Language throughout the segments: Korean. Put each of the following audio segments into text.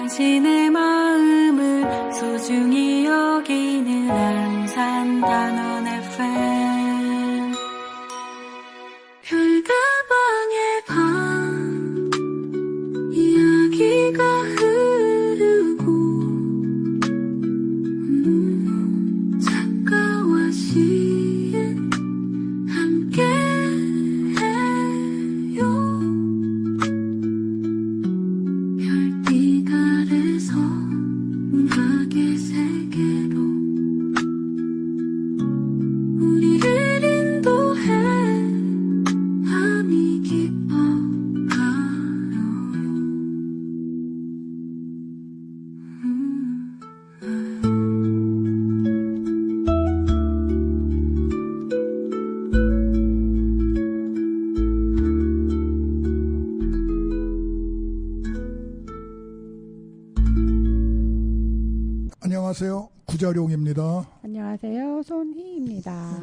당신의 마음을 소중히 여기는 안산 단원 FM 별다방의 밤 이야기가 흐르고 작가와 시인 함께 안녕하세요. 구자룡입니다. 안녕하세요. 손희입니다.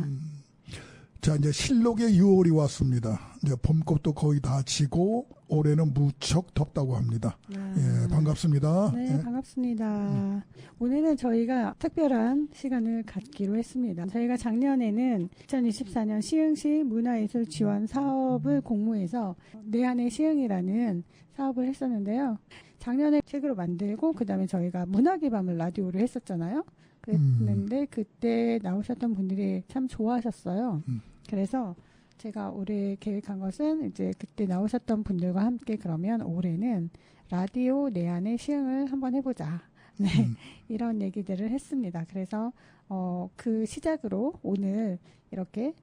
자, 이제 실록의 6월이 왔습니다. 이제 봄꽃도 거의 다 지고 올해는 무척 덥다고 합니다. 예, 반갑습니다. 네, 반갑습니다. 오늘은 저희가 특별한 시간을 갖기로 했습니다. 저희가 작년에는 2024년 시흥시 문화예술 지원 사업을 공모해서 내 안의 시흥이라는 사업을 했었는데요. 작년에 책으로 만들고 그다음에 저희가 문학의 밤을 라디오로 했었잖아요. 그랬는데 그때 나오셨던 분들이 참 좋아하셨어요. 그래서 제가 올해 계획한 것은 이제 그때 나오셨던 분들과 함께 그러면 올해는 라디오 내 안의 시흥을 한번 해보자. 네, 이런 얘기들을 했습니다. 그래서 그 시작으로 오늘 이렇게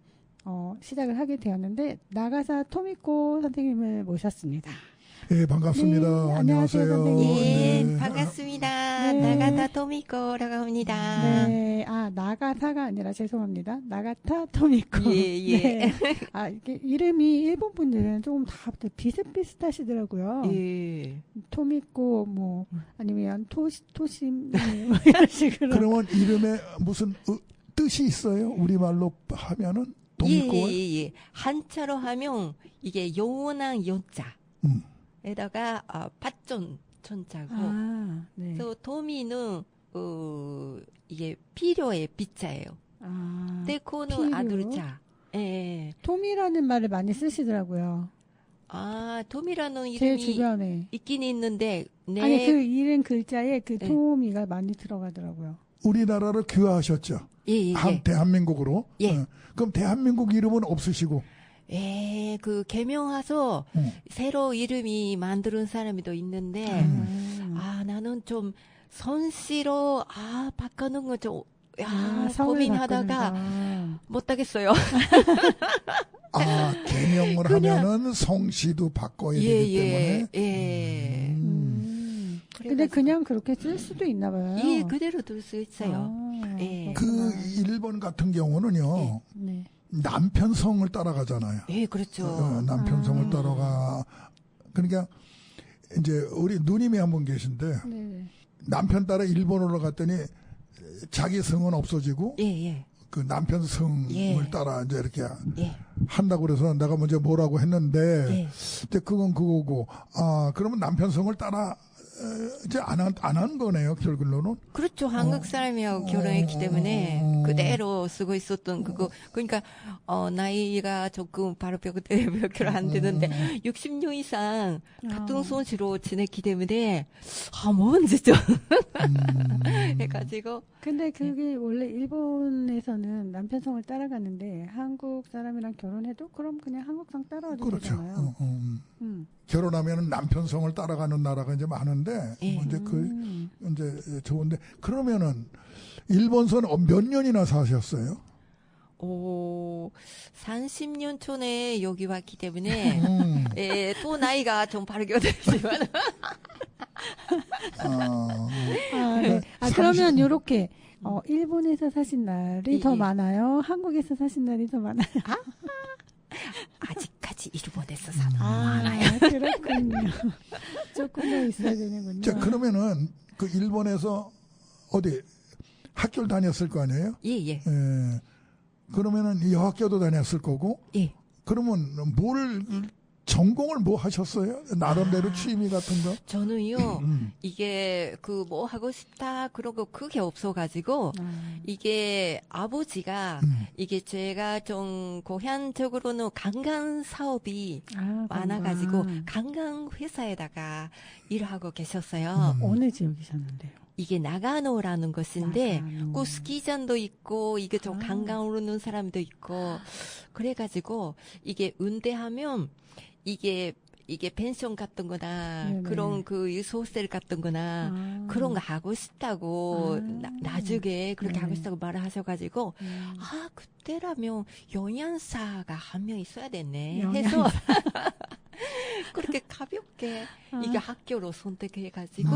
시작을 하게 되었는데 나가사 토미코 선생님을 모셨습니다. 예, 반갑습니다. 네, 안녕하세요. 선생님. 예, 네. 반갑습니다. 네. 나가타 토미코라고 합니다. 네, 나가타가 아니라 죄송합니다. 나가타 토미코. 예, 예. 네. 이게 이름이 일본 분들은 조금 다 비슷비슷하시더라고요. 예. 토미코, 뭐, 아니면 토심, 뭐 이런 식으로. 그러면 이름에 무슨 뜻이 있어요? 우리말로 하면은 도미코. 예. 한자로 하면 이게 영원한 연자. 에다가 팥존 천자고. 네. 또 토미는 이게 필요의 비자예요. 데코는 필요? 아들자. 예. 톰이라는 말을 많이 쓰시더라고요. 토미라는 제 이름이 주변에. 있긴 있는데 네. 아니, 그 이름 글자에 그 네. 토미가 많이 들어가더라고요. 우리나라를 귀화하셨죠? 예. 대한민국으로. 예. 그럼 대한민국 이름은 없으시고. 그 개명해서 새로 이름이 만드는 사람이 또 있는데 나는 좀 손씨로 바꾸는 거 좀 고민하다가 못하겠어요. 개명을 하면은 성씨도 바꿔야 되기 때문에. 예. 근데 그냥 그렇게 쓸 수도 있나 봐요. 예, 그대로 들 수 있어요. 예. 그 일본 같은 경우는요. 네. 남편성을 따라가잖아요. 예, 그렇죠. 남편성을 따라가. 그러니까 이제 우리 누님이 한 분 계신데 네. 남편 따라 일본으로 갔더니 자기 성은 없어지고 예. 그 남편 성을 따라 이제 이렇게 예. 한다고 그래서 내가 먼저 뭐라고 했는데 예. 이제 그건 그거고 그러면 남편 성을 따라 이제 안 한 거네요, 결국로는. 그렇죠. 한국 사람이하고 결혼했기 때문에 그대로 쓰고 있었던 그거. 그러니까 나이가 조금 바로 몇 개월 안 되는데 60년 이상 같은 손씨로 지냈기 때문에 뭔지 좀 해가지고. 근데 그게 원래 일본에서는 남편성을 따라가는데 한국 사람이랑 결혼해도 그럼 그냥 한국성 따라와도 그렇죠. 되잖아요. 결혼하면 남편성을 따라가는 나라가 이제 많은데 이제 좋은데 그러면은 일본서는 몇 년이나 사셨어요? 30년 전에 여기 왔기 때문에 또 나이가 좀 바르게 되지만 네. 그러면 요렇게 일본에서 사신 날이 더 많아요? 한국에서 사신 날이 더 많아요? 아직까지 일본에서 사는 많아요. 그렇군요. 조금 더 있어야 되는군요. 자, 그러면은 그 일본에서 어디 학교를 다녔을 거 아니에요? 예. 그러면은 여학교도 다녔을 거고. 예. 그러면 뭘 전공을 뭐 하셨어요? 나름대로 취미 같은 거? 저는요, 이게 그 뭐 하고 싶다 그러고 그게 없어가지고 이게 아버지가 이게 제가 좀 고향적으로는 관광 사업이 많아가지고 관광 회사에다가 일하고 계셨어요. 어느 지역이셨는데요? 이게 나가노라는 것인데 나가노. 그 스키장도 있고 이게 좀 아. 관광 오르는 사람도 있고 그래가지고 이게 은퇴하면 이게 펜션 같은 거나 네네. 그런 그 유소호스텔 같은 거나 그런 거 하고 싶다고 나중에 그렇게 네네. 하고 싶다고 말을 하셔가지고 그때라면 영양사가 한 명 있어야 됐네 해서 그렇게 가볍게 이게 학교로 선택해가지고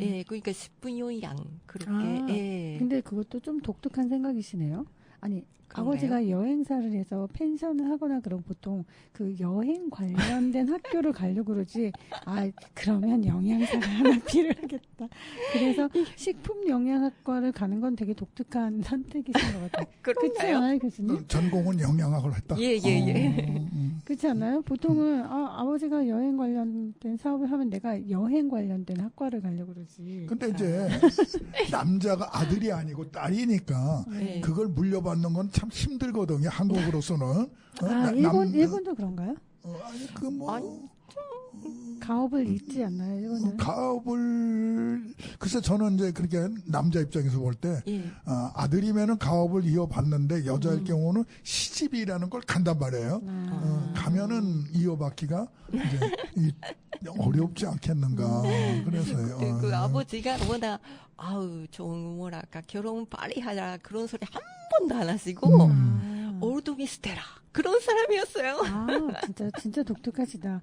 예, 그러니까 10분 요양 그렇게 예. 근데 그것도 좀 독특한 생각이시네요. 아니 그런가요? 아버지가 여행사를 해서 펜션을 하거나 그럼 보통 그 여행 관련된 학교를 가려고 그러지. 그러면 영양사가 하나 필요하겠다. 그래서 식품 영양학과를 가는 건 되게 독특한 선택이신 것 같아요. 그렇지 그렇나요? 않아요, 교수님? 전공은 영양학을 했다. 예. 그렇지 않아요? 보통은 아버지가 여행 관련된 사업을 하면 내가 여행 관련된 학과를 가려고 그러지. 근데 이제 남자가 아들이 아니고 딸이니까 네. 그걸 물려받는 건 참 힘들거든요. 한국으로서는. 일본도 그런가요? 아니 그 가업을 잇지 않나요, 일본은? 가업을 글쎄 저는 이제 그렇게 남자 입장에서 볼 때 예. 아들이면은 가업을 이어받는데 여자일 경우는 시집이라는 걸 간단 말이에요. 가면은 이어받기가 이제 어렵지 않겠는가. 그래서요. 그 아버지가 워낙 좀 뭐랄까 결혼 빨리 하자 그런 소리 한 번도 안 하시고 올드미스테라 그런 사람이었어요. 진짜 독특하시다.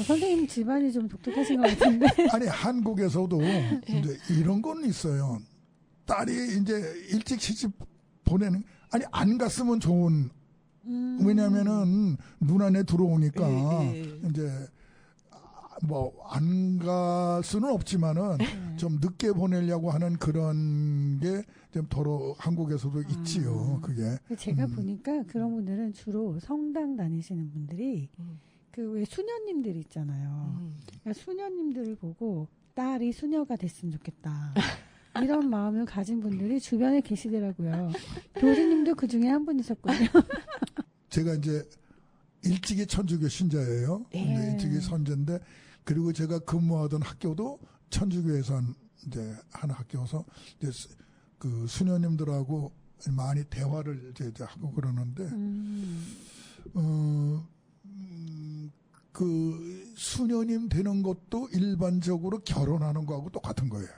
선생님 집안이 좀 독특하신 것 같은데. 아니 한국에서도 이제 이런 건 있어요. 딸이 이제 일찍 시집 보내는 안 갔으면 좋은. 왜냐면은 눈 안에 들어오니까 이제 뭐 안 갈 수는 없지만은 좀 늦게 보내려고 하는 그런 게 좀 더러 한국에서도 있지요. 그게. 제가 보니까 그런 분들은 주로 성당 다니시는 분들이 그 왜 수녀님들 있잖아요. 그러니까 수녀님들을 보고 딸이 수녀가 됐으면 좋겠다. 이런 마음을 가진 분들이 주변에 계시더라고요. 교수님도 그 중에 한 분이셨거든요. 제가 이제 일찍이 천주교 신자예요. 근데 일찍이 선제인데 그리고 제가 근무하던 학교도 천주교에서 이제 한 학교여서 이제 그 수녀님들하고 많이 대화를 이제 하고 그러는데 그 수녀님 되는 것도 일반적으로 결혼하는 거하고 똑같은 거예요.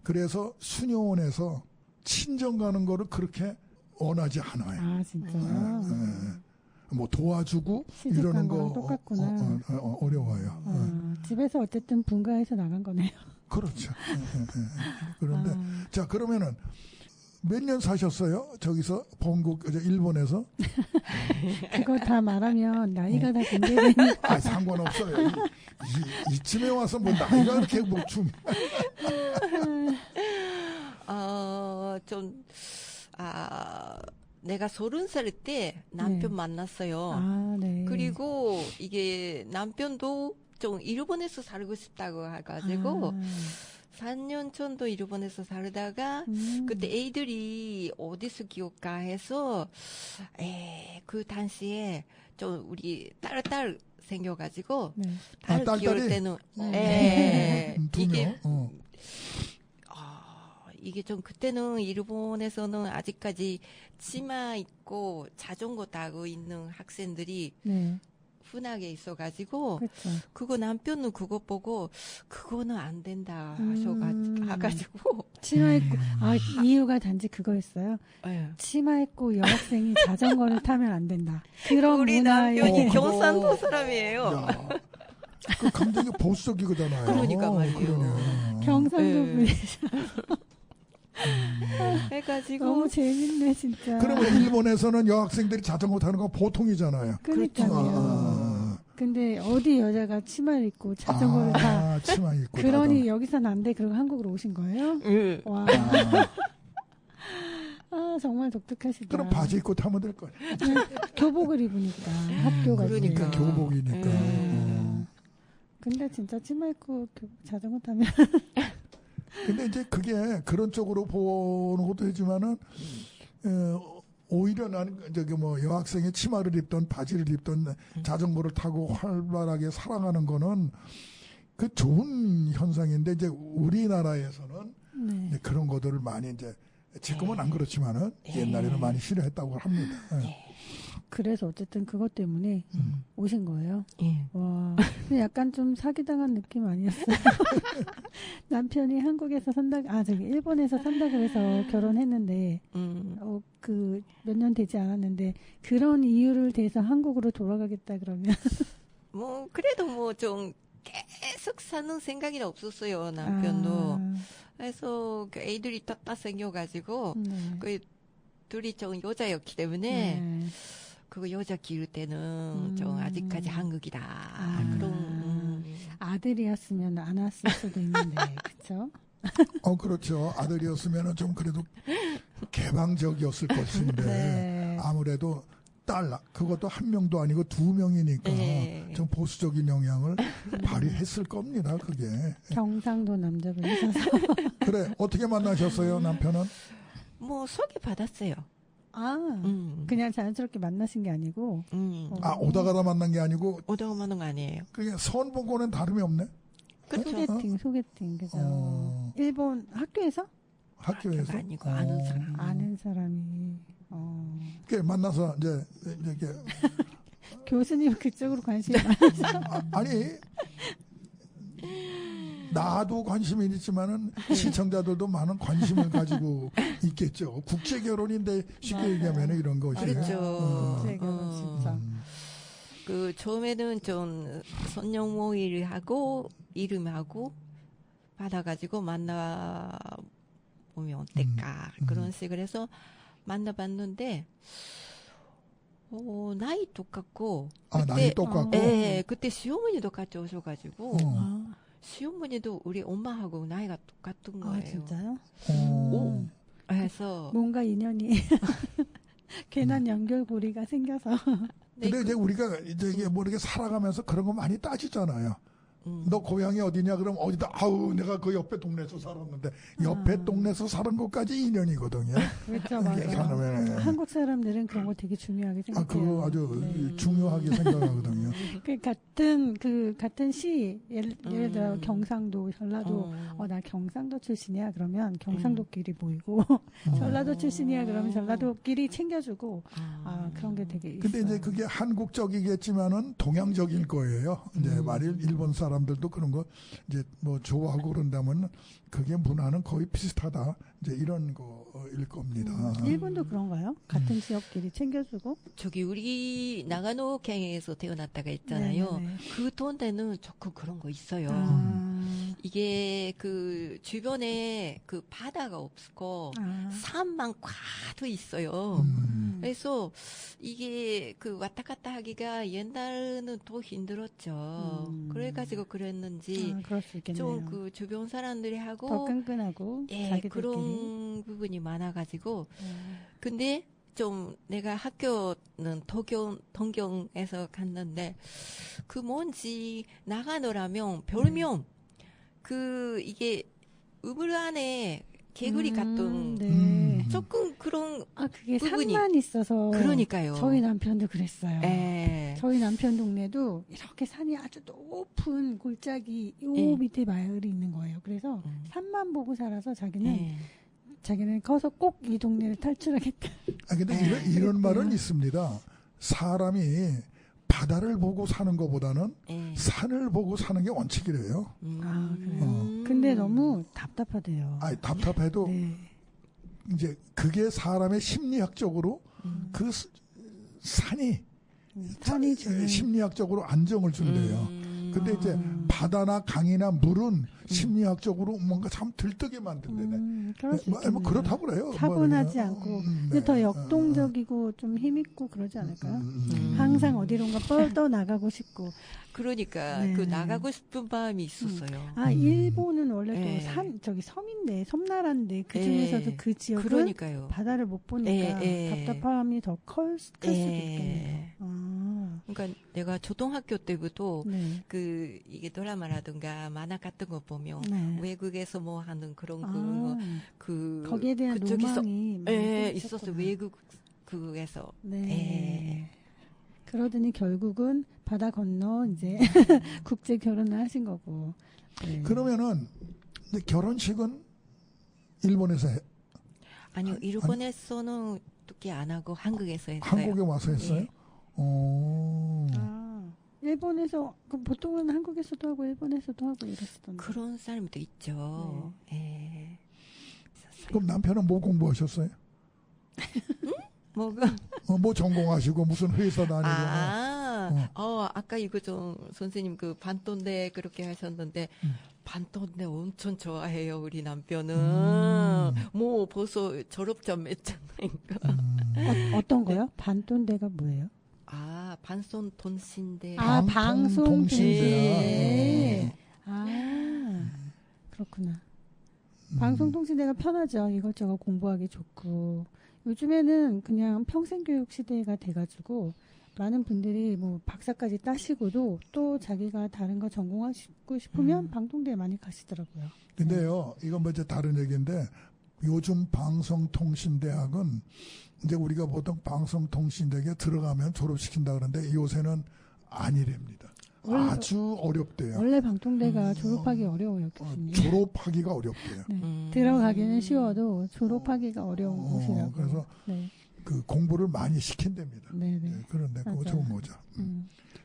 그래서 수녀원에서 친정 가는 거를 그렇게 원하지 않아요. 진짜요? 뭐 도와주고 시집 이러는 간 거랑 거 똑같구나. 어려워요. 집에서 어쨌든 분가해서 나간 거네요. 그렇죠. 그런데 자 그러면은 몇 년 사셨어요? 저기서 본국 일본에서? 그거 다 말하면 나이가 다 공개되니까. 상관없어요. 이쯤에 와서 뭐 나이가 이렇게 뭐 중. 내가 30살 때 남편 만났어요. 네. 그리고 이게 남편도 좀 일본에서 살고 싶다고 해가지고 4년 전도 일본에서 살다가 그때 애들이 어디서 기울까 해서 그 당시에 좀 우리 딸 생겨가지고 딸 키울 때는 이게 이게 좀 그때는 일본에서는 아직까지 치마 입고 자전거 타고 있는 학생들이 흔하게 있어가지고 그쵸. 그거 남편은 그거 보고 그거는 안 된다 하셔가지고 치마 입고 이유가 단지 그거였어요. 네. 치마 입고 여학생이 자전거를 타면 안 된다. 그런 우리 문화의 남편이 경상도 사람이에요. 야, 그 감정이 보수적이거든요. 그러니까 말이에요. 경상도 분이 해가지고 너무 재밌네 진짜. 그러면 일본에서는 여학생들이 자전거 타는 거 보통이잖아요. 그러니까요. 근데 어디 여자가 치마를 입고 자전거를 타. 치마 입고. 그러니 여기서는 안 돼. 그리고 한국으로 오신 거예요? 응. 와. 정말 독특하시다. 그럼 바지 입고 타면 될 거야. 교복을 입으니까 학교 가서. 그러니까. 교복이니까. 근데 진짜 치마 입고 자전거 타면 근데 이제 그게 그런 쪽으로 보는 것도 되지만은 오히려 나는 저기 뭐 여학생이 치마를 입던 바지를 입던 자전거를 타고 활발하게 살아가는 거는 그 좋은 현상인데 이제 우리나라에서는 네. 이제 그런 것들을 많이 이제 지금은 안 그렇지만은 옛날에는 많이 싫어했다고 합니다. 그래서 어쨌든 그것 때문에 오신 거예요. 예. 와, 근데 약간 좀 사기당한 느낌 아니었어요? 남편이 한국에서 일본에서 산다 그래서 결혼했는데, 그 몇 년 되지 않았는데 그런 이유를 대서 한국으로 돌아가겠다 그러면 뭐 그래도 뭐 좀 계속 사는 생각이 없었어요 남편도. 그래서 그 애들이 다 생겨가지고 네. 그 둘이 좀 여자였기 때문에 네. 그거 여자 기를 때는 좀 아직까지 한국이다 그런. 아들이었으면 안 왔을 수도 있는데 그렇죠? 그렇죠. 아들이었으면은 좀 그래도 개방적이었을 것인데 네. 아무래도 그것도 한 명도 아니고 두 명이니까 네. 좀 보수적인 영향을 발휘했을 겁니다. 그게. 경상도 남자분이셔서 그래 어떻게 만나셨어요 남편은? 뭐 소개 받았어요. 그냥 자연스럽게 만나신 게 아니고 오다가다 만난 게 아니고 오다가 만난 거 아니에요. 그냥 선본고는 다름이 없네. 그렇죠. 소개팅 그죠? 일본 학교에서 학교에서 아니고 아는 사람. 아는 사람이 그 만나서 이제 이렇게 교수님 그쪽으로 관심이 많으셔. 아니 나도 관심이 있지만은 시청자들도 많은 관심을 가지고 있겠죠. 국제 결혼인데 쉽게 얘기하면 이런 것이. 그렇죠. 제가 진짜. 그 처음에는 좀 선녀모의를 하고 이름하고 받아가지고 만나 보면 어떨까 그런 식으로 해서 만나봤는데 나이 똑같고 나이 똑같고. 예, 그때 시어머니도 같이 오셔가지고 어. 시어머니도 우리 엄마하고 나이가 똑같은 거예요. 진짜요? 그래서 뭔가 인연이 괜한 연결고리가 생겨서. 근데 이제 우리가 이제 뭐 이렇게 살아가면서 그런 거 많이 따지잖아요. 너 고향이 어디냐? 그럼 어디다? 내가 그 옆에 동네에서 살았는데 옆에 동네에서 사는 것까지 인연이거든요. 그렇죠, 맞아요. 한국 사람들은 그런 거 되게 중요하게 생각해요. 그거 아주 중요하게 생각하거든요. 같은 시 예를 들어 경상도, 전라도, 나 경상도 출신이야 그러면 경상도끼리 모이고 전라도 출신이야 그러면 전라도끼리 챙겨주고 그런 게 되게 있어요. 근데 이제 그게 한국적이겠지만은 동양적일 거예요. 이제 말일 일본 사람들도 그런 거 이제 뭐 좋아하고 그런다면 그게 문화는 거의 비슷하다. 이제 이런 거일 겁니다. 일본도 그런가요? 같은 지역끼리 챙겨주고? 저기 우리 나가노경에서 태어났다가 있잖아요. 네네네. 그 동네는 조금 그런 거 있어요. 이게 그 주변에 그 바다가 없고 산만 꽉도 있어요. 그래서 이게 그 왔다 갔다 하기가 옛날에는 더 힘들었죠. 그래가지고 그랬는지 그럴 수 있겠네요. 좀 그 주변 사람들이 하고 더 끈끈하고 자기들끼리. 그런 부분이 많아가지고 근데 좀 내가 학교는 동경에서 갔는데 그 뭔지 나가노라면 별명 그 이게 우물 안에 개구리 같은 조금 그런 그게 부분이. 산만 있어서 그러니까요. 저희 남편도 그랬어요. 예. 저희 남편 동네도 이렇게 산이 아주 높은 골짜기 요 밑에 마을이 있는 거예요. 그래서 산만 보고 살아서 자기는 커서 꼭 이 동네를 탈출하겠다. 근데 이런 말은 있습니다. 사람이 바다를 보고 사는 것보다는 산을 보고 사는 게 원칙이래요. 그래요. 근데 너무 답답하대요. 답답해도 이제 그게 사람의 심리학적으로 그 산이 주는 심리학적으로 안정을 준대요. 근데 이제 바다나 강이나 물은 심리학적으로 뭔가 참 들뜨게 만든다네. 그럴 수 있겠네요. 뭐 그렇다고 그래요. 차분하지 뭐, 않고 네. 근데 더 역동적이고 좀 힘있고 그러지 않을까요? 항상 어디론가 뻗어 나가고 싶고. 그러니까 네. 그 나가고 싶은 마음이 있었어요. 일본은 원래 네. 또 저기 섬인데 섬나라인데 그 중에서도 그 지역은 그러니까요. 바다를 못 보니까 답답함이 더 클 수도 있겠네요. 그러니까 내가 초등학교 때부터 네. 그 이게 드라마라든가 만화 같은 거 보면 네. 외국에서 뭐 하는 그런 그 거기에 대한 그쪽에서 로망이 많이 있었어. 있었구나. 외국 그에서 네. 그러더니 결국은 바다 건너 이제 국제 결혼을 하신 거고. 네. 그러면은 근데 결혼식은 일본에서 해. 아니요, 일본에서는 특히 안 하고 한국에서 했어요. 한국에 와서 했어요? 네. 일본에서 보통은 한국에서도 하고 일본에서도 하고 이랬었던데. 그런 사람도 있죠. 예. 그럼 남편은 뭐 공부하셨어요? 뭐가? 뭐 전공하시고 무슨 회사 다니고. 아까 이거 좀 선생님 그 반돈대 그렇게 하셨는데 반돈대 엄청 좋아해요 우리 남편은. 뭐 벌써 졸업장 맺잖아요. 어떤 거요? 반돈대가 뭐예요? 방송통신대. 방송통신대. 그렇구나. 방송통신대가 편하죠. 이것저것 공부하기 좋고. 요즘에는 그냥 평생교육 시대가 돼가지고 많은 분들이 뭐 박사까지 따시고도 또 자기가 다른 거 전공하고 싶으면 방통대에 많이 가시더라고요. 근데요, 이건 뭐 이제 다른 얘기인데 요즘 방송통신대학은 이제 우리가 보통 방송통신대에 들어가면 졸업시킨다 그러는데 요새는 아니랍니다. 아주 어렵대요. 원래 방통대가 졸업하기 어려워요, 교수님. 졸업하기가 어렵대요. 네. 들어가기는 쉬워도 졸업하기가 어려운 곳이라고. 그래서 그 공부를 많이 시킨답니다. 네. 그런데 그거 맞아요. 좋은 거죠.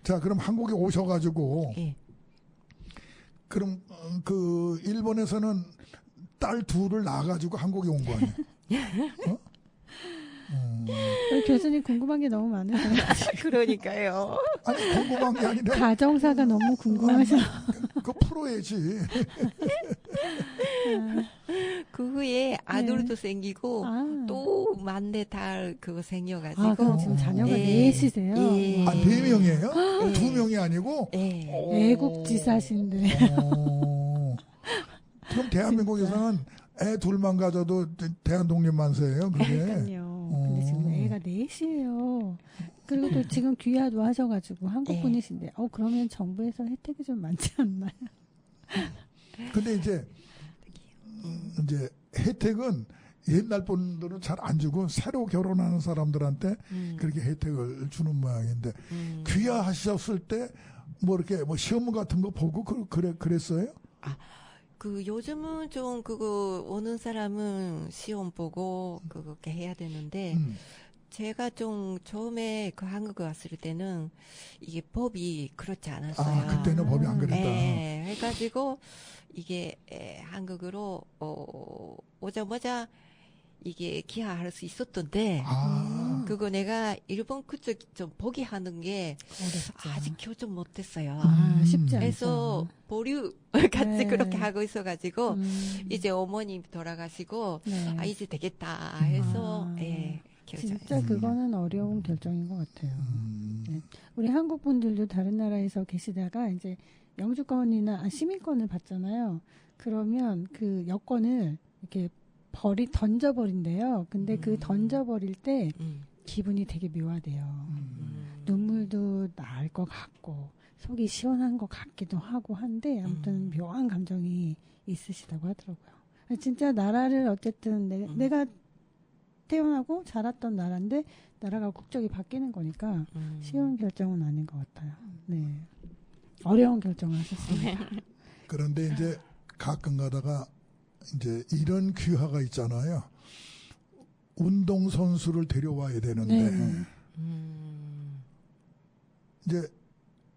자, 그럼 한국에 오셔가지고 그럼 그 일본에서는 딸 둘을 낳아가지고 한국에 온 거 아니에요? 교수님 궁금한 게 너무 많으세요. 그러니까요. 아니 궁금한 게 아니라 가정사가 너무 궁금하셔. 그거 풀어야지. 그 후에 아들도 생기고 또 만대 딸 그거 생겨가지고. 그럼 지금 자녀가 넷이세요? 예. 4명이에요? 2명이 아니고? 애국지사신데. 그럼 대한민국에서는 애 둘만 가져도 대한독립만세예요, 그게. 그러니까요. 근데 지금 애가 넷이에요. 그리고 또 지금 귀화도 하셔가지고 한국 분이신데, 그러면 정부에서 혜택이 좀 많지 않나요? 근데 이제 혜택은 옛날 분들은 잘 안 주고 새로 결혼하는 사람들한테 그렇게 혜택을 주는 모양인데 귀화하셨을 때 뭐 이렇게 뭐 시험 같은 거 보고 그랬어요? 그 요즘은 좀 그거 오는 사람은 시험 보고 그렇게 해야 되는데 제가 좀 처음에 그 한국에 왔을 때는 이게 법이 그렇지 않았어요. 그때는 법이 안 그랬다. 해가지고 이게 한국으로 오자마자 이게 기하할 수 있었던데 그거 내가 일본 그쪽 좀 보기 하는 게 어렵죠. 아직 교정 못했어요. 쉽지 않죠. 그래서 보류 같이 그렇게 하고 있어가지고 이제 어머님 돌아가시고 이제 되겠다 해서 진짜 그거는 어려운 결정인 것 같아요. 우리 한국 분들도 다른 나라에서 계시다가 이제 영주권이나 시민권을 받잖아요. 그러면 그 여권을 이렇게 던져버린대요. 근데 그 던져버릴 때 기분이 되게 묘하대요. 눈물도 날 것 같고 속이 시원한 것 같기도 하고 한데 아무튼 묘한 감정이 있으시다고 하더라고요. 진짜 나라를 어쨌든 내가 태어나고 자랐던 나라인데 나라가 국적이 바뀌는 거니까 쉬운 결정은 아닌 것 같아요. 네, 어려운 결정을 하셨습니다. 그런데 이제 가끔 가다가 이제 이런 귀화가 있잖아요. 운동 선수를 데려와야 되는데 이제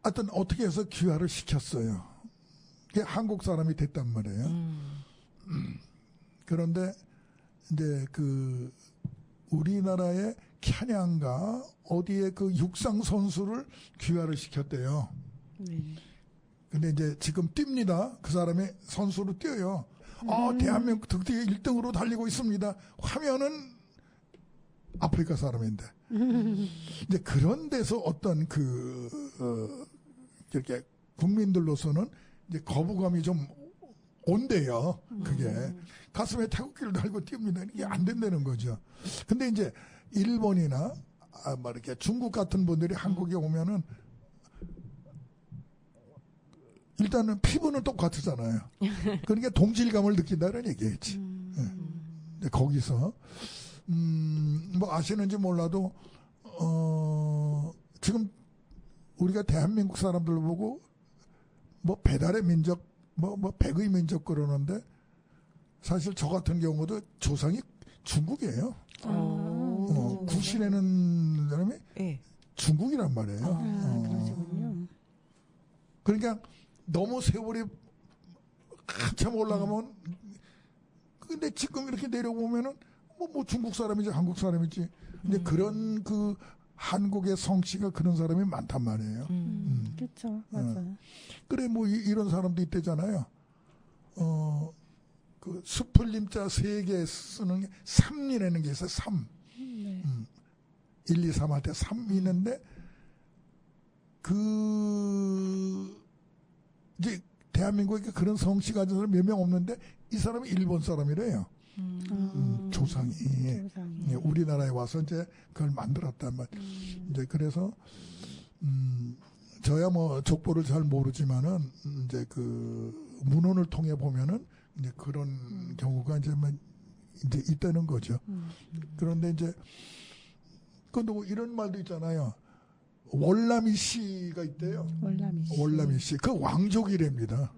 하여튼 어떻게 해서 귀화를 시켰어요. 그게 한국 사람이 됐단 말이에요. 그런데 이제 그 우리나라의 캬냥가 어디에 그 육상 선수를 귀화를 시켰대요. 근데 이제 지금 뜁니다. 그 사람이 선수로 뛰어요. 대한민국 드디어 1등으로 달리고 있습니다. 화면은 아프리카 사람인데. 이제 그런 데서 어떤 이렇게 국민들로서는 이제 거부감이 좀 온대요. 그게. 가슴에 태극기를 달고 뜁니다. 이게 안 된다는 거죠. 근데 이제 일본이나 뭐 이렇게 중국 같은 분들이 한국에 오면은 일단은 피부는 똑같잖아요. 그러니까 동질감을 느낀다는 얘기겠지. 네. 거기서 뭐 아시는지 몰라도 지금 우리가 대한민국 사람들 보고 뭐 배달의 민족 뭐 백의 민족 그러는데 사실 저 같은 경우도 조상이 중국이에요. 구신에는 사람이 네. 중국이란 말이에요. 그러시군요. 그러니까 너무 세월이 한참 올라가면 근데 지금 이렇게 내려보면은 뭐 중국 사람이지 한국 사람이지 이제 그런 그 한국의 성씨가 그런 사람이 많단 말이에요. 그렇죠, 맞아요. 그래 뭐 이런 사람도 있대잖아요. 그 스플림자 3개 쓰는 게 3이라는 게 있어요. 3. 네. 1, 2, 3 할 때 3 있는데 이제 대한민국에 그런 성씨 가진 사람 몇 명 없는데 이 사람이 일본 사람이래요. 조상이. 예, 우리나라에 와서 이제 그걸 만들었단 말. 이제 그래서 저야 뭐 족보를 잘 모르지만은 이제 그 문헌을 통해 보면은 이제 그런 경우가 이제 있다는 거죠. 그런데 이제 근데 뭐 이런 말도 있잖아요. 월남이 씨가 있대요. 월남이 씨. 그 왕족이랍니다.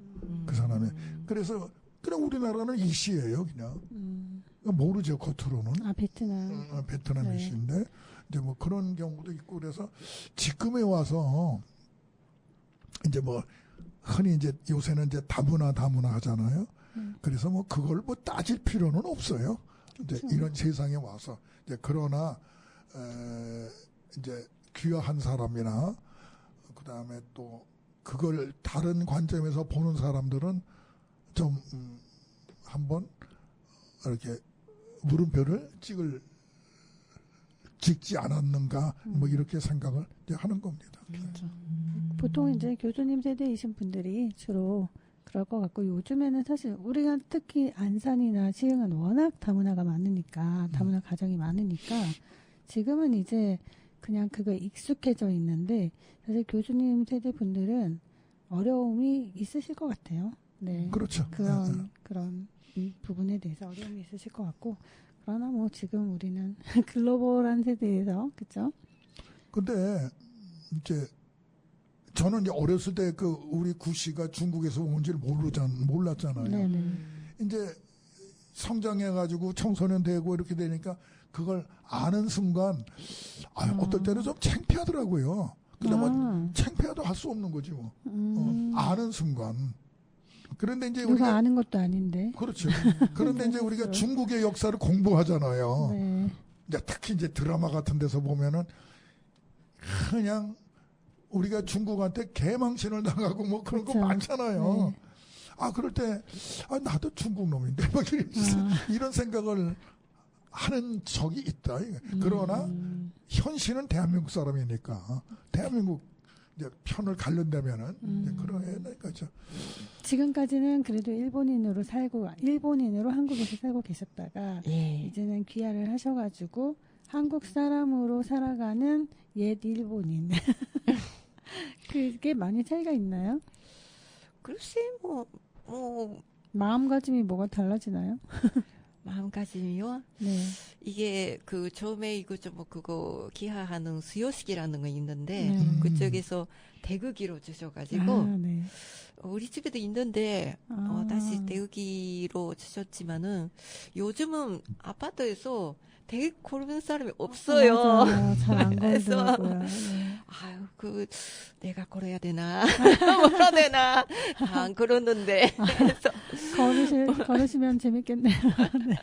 그 사람이. 그래서 그냥 우리나라는 이 씨예요, 그냥. 모르죠, 겉으로는. 베트남. 베트남이 네. 씨인데 이제 뭐 그런 경우도 있고 그래서 지금에 와서 이제 뭐 흔히 이제 요새는 이제 다문화 하잖아요. 그래서 뭐 그걸 뭐 따질 필요는 없어요. 이제 그렇죠. 이런 세상에 와서 이제 그러나 이제 귀화한 사람이나 그 다음에 또 그걸 다른 관점에서 보는 사람들은 좀 한번 이렇게 물음표를 찍지 않았는가 뭐 이렇게 생각을 이제 하는 겁니다. 보통 이제 교수님 세대이신 분들이 주로 그럴 것 같고 요즘에는 사실 우리가 특히 안산이나 시흥은 워낙 다문화가 많으니까 다문화 가정이 많으니까 지금은 이제 그냥 그거 익숙해져 있는데 사실 교수님 세대 분들은 어려움이 있으실 것 같아요. 네. 그렇죠. 그런 부분에 대해서 어려움이 있으실 것 같고 그러나 뭐 지금 우리는 글로벌한 세대에서 그렇죠? 근데 이제 저는 이제 어렸을 때 그 우리 구씨가 중국에서 온지를 몰랐잖아요. 네네. 이제 성장해가지고 청소년 되고 이렇게 되니까 그걸 아는 순간 어떨 때는 좀 창피하더라고요. 근데 뭐 창피해도 할 수 없는 거지 뭐. 아는 순간. 그런데 이제 누가 우리가 아는 것도 아닌데. 그렇죠. 그런데 이제 우리가 중국의 역사를 공부하잖아요. 네. 이제 특히 이제 드라마 같은 데서 보면은 그냥 우리가 중국한테 개망신을 당하고 뭐 그런 거 그렇죠. 많잖아요. 네. 그럴 때 나도 중국 놈인데 막 이런 생각을 하는 적이 있다. 그러나 현실은 대한민국 사람이니까 대한민국 이제 편을 가른다면은 이제 그러야 되겠죠. 지금까지는 그래도 일본인으로 한국에서 살고 계셨다가 예. 이제는 귀화를 하셔가지고 한국 사람으로 살아가는 옛 일본인. 그게 많이 차이가 있나요? 글쎄 뭐 마음가짐이 뭐가 달라지나요? 마음가짐이요? 네. 이게 그 처음에 그거 기하하는 수요식이라는 거 있는데 네. 그쪽에서 대극기로 주셔가지고 네. 우리 집에도 있는데 다시 대극기로 주셨지만은 요즘은 아파트에서 대극 고르는 사람이 없어요. 잘 안 그래서 걸더라고요. 네. 내가 걸어야 되나 뭐라 되나 안 걸었는데 그래서 걸으시면 재밌겠네요. 네.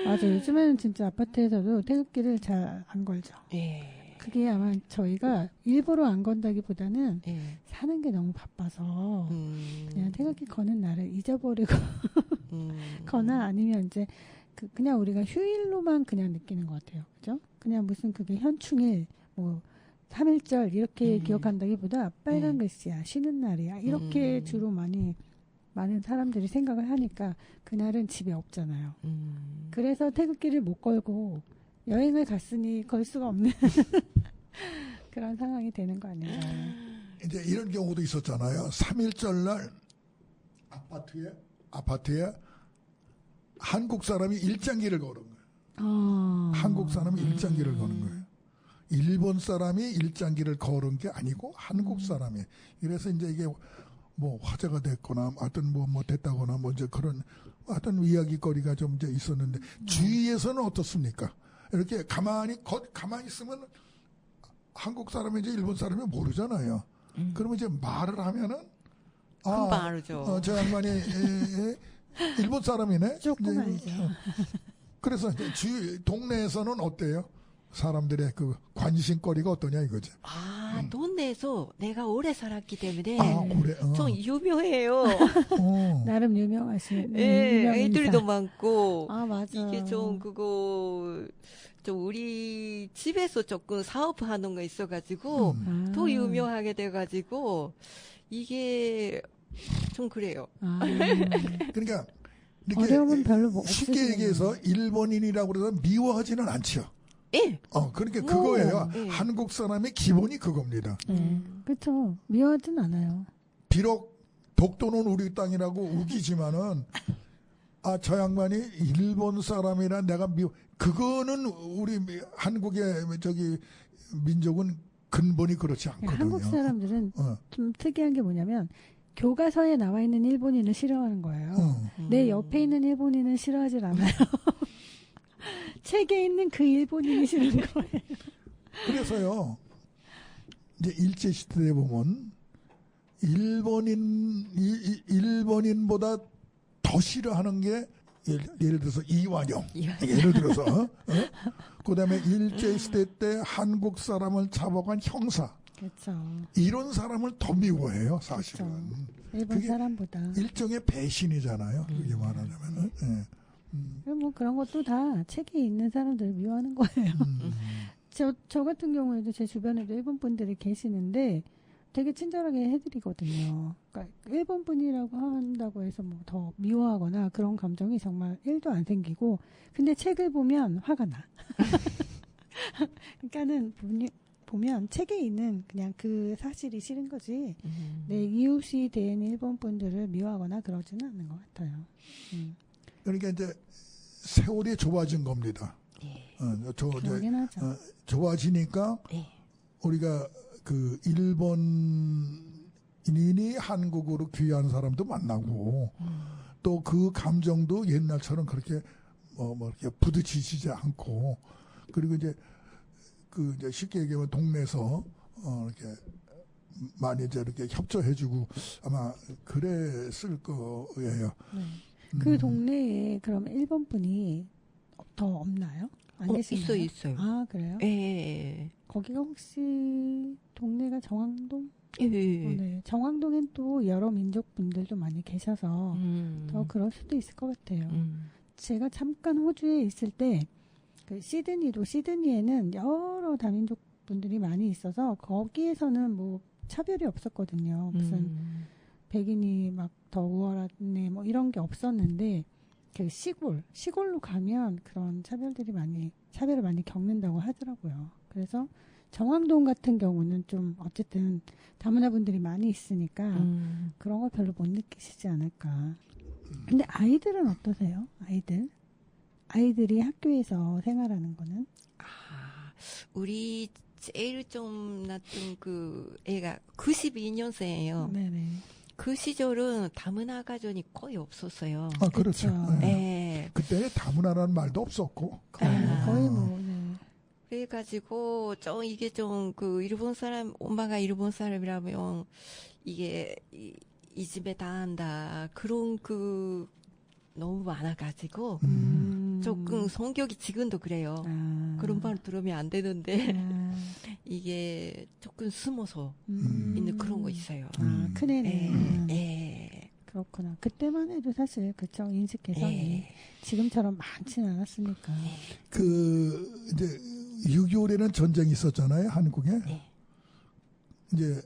맞아. 요즘에는 진짜 아파트에서도 태극기를 잘 안 걸죠. 예. 그게 아마 저희가 일부러 안 건다기보다는 예. 사는 게 너무 바빠서 그냥 태극기 거는 날을 잊어버리고 거나 아니면 이제 그냥 우리가 휴일로만 그냥 느끼는 것 같아요. 그죠? 그냥 무슨 그게 현충일, 뭐 3.1절 이렇게 기억한다기보다 빨간 글씨야, 쉬는 날이야 이렇게 주로 많은 사람들이 생각을 하니까 그날은 집에 없잖아요. 그래서 태극기를 못 걸고 여행을 갔으니 걸 수가 없는 그런 상황이 되는 거 아닌가요? 이제 이런 경우도 있었잖아요. 3.1절 날 아파트에 한국 사람이 일장기를 거는 거예요. 한국 사람이 일장기를 거는 거예요. 일본 사람이 일장기를 걸은 게 아니고 한국 사람이. 그래서 이제 이게 뭐 화제가 됐거나 하여튼 뭐 됐다거나 뭐 이제 그런 하여튼 이야기거리가 좀 이제 있었는데 주위에서는 어떻습니까? 이렇게 가만히 있으면 한국 사람인지 일본 사람이 모르잖아요. 그러면 이제 말을 하면은 금방 알죠. 저 양반이 일본 사람이네. 조금 알죠. 그래서 이제 동네에서는 어때요? 사람들의 그 관심거리가 어떠냐 이거지. 동네에서 내가 오래 살았기 때문에 오래. 좀 유명해요. 나름 유명하신 예, 유명 애들도 인사. 많고. 맞아. 이게 좀 좀 우리 집에서 조금 사업하는 거 있어가지고 더 유명하게 돼가지고 이게 좀 그래요. 그러니까 이렇게 어려움은 별로 쉽게 없으시네요. 얘기해서 일본인이라고 그래서 미워하지는 않죠. 예. 그러니까 그거예요. 예. 한국 사람의 기본이 그겁니다. 그렇죠. 미워하진 않아요. 비록 독도는 우리 땅이라고 우기지만은 저 양반이 일본 사람이라 내가 그거는 우리 한국의 민족은 근본이 그렇지 않거든요. 한국 사람들은 좀 특이한 게 뭐냐면 교과서에 나와 있는 일본인을 싫어하는 거예요. 내 옆에 있는 일본인은 싫어하질 않아요. 책에 있는 그 일본인이 싫은 거예요. 그래서요, 이제 일제시대에 보면, 일본인보다 더 싫어하는 게, 예를 들어서 이완용. 예를 들어서, 그 다음에 일제시대 때 한국 사람을 잡아간 형사. 그렇죠. 이런 사람을 더 미워해요, 사실은. 그렇죠. 일본 그게 사람보다. 일종의 배신이잖아요, 그게 말하자면은. 예. 뭐 그런 것도 다 책에 있는 사람들을 미워하는 거예요. 저 같은 경우에도 제 주변에도 일본 분들이 계시는데 되게 친절하게 해드리거든요. 그러니까 일본 분이라고 한다고 해서 뭐 더 미워하거나 그런 감정이 정말 1도 안 생기고 근데 책을 보면 화가 나. 그러니까는 보면 책에 있는 그냥 그 사실이 싫은 거지 내 이웃이 된 일본 분들을 미워하거나 그러지는 않는 것 같아요. 그러니까 이제 세월이 좁아진 겁니다. 그러긴 하죠. 좁아지니까 우리가 그 일본인이 한국으로 귀한 사람도 만나고 또 그 감정도 옛날처럼 그렇게 뭐 이렇게 부딪히지 않고 그리고 이제 이제 쉽게 얘기하면 동네에서 이렇게 많이 이제 이렇게 협조해주고 아마 그랬을 거예요. 그 동네에 그럼 일본 분이 더 없나요? 안 계시나요? 있어요. 그래요? 예. 거기가 혹시 동네가 정왕동? 예. 네. 정왕동엔 또 여러 민족 분들도 많이 계셔서 더 그럴 수도 있을 것 같아요. 제가 잠깐 호주에 있을 때 그 시드니에는 여러 다민족 분들이 많이 있어서 거기에서는 뭐 차별이 없었거든요. 무슨 백인이 막 더 우월하네 뭐 이런 게 없었는데 그 시골로 가면 그런 차별을 많이 겪는다고 하더라고요. 그래서 정왕동 같은 경우는 좀 어쨌든 다문화 분들이 많이 있으니까 그런 걸 별로 못 느끼시지 않을까. 근데 아이들은 어떠세요? 아이들이 학교에서 생활하는 거는? 우리 제일 좀 낮은 그 애가 92년생이에요. 네네. 그 시절은 다문화 가정이 거의 없었어요. 그렇죠. 네. 그때 다문화라는 말도 없었고. 거의 뭐. 네. 그래가지고 이게 좀 그 일본 사람 엄마가 일본 사람이라면 이게 이 집에 다 한다 그런 그 너무 많아가지고 조금 성격이 지금도 그래요. 그런 말 들으면 안 되는데 이게 조금 숨어서 있는 그런 거 있어요. 큰애는. 예. 그렇구나. 그때만 해도 사실 그쵸 인식 개선이 지금처럼 많지는 않았으니까. 그 이제 6.25라는 전쟁이 있었잖아요, 한국에. 이제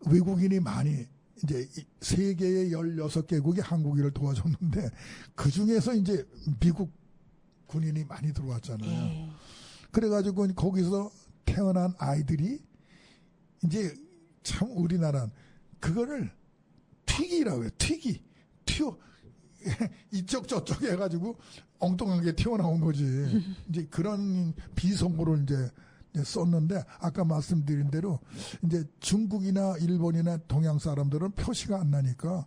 외국인이 많이 이제 세계의 16개국이 한국인을 도와줬는데 그 중에서 이제 미국 군인이 많이 들어왔잖아요. 그래가지고 거기서 태어난 아이들이 이제 참 우리나라 그거를 튀기라고 해요. 튀어 이쪽 저쪽 해가지고 엉뚱하게 튀어나온 거지. 이제 그런 비속어를 이제 썼는데 아까 말씀드린 대로 이제 중국이나 일본이나 동양 사람들은 표시가 안 나니까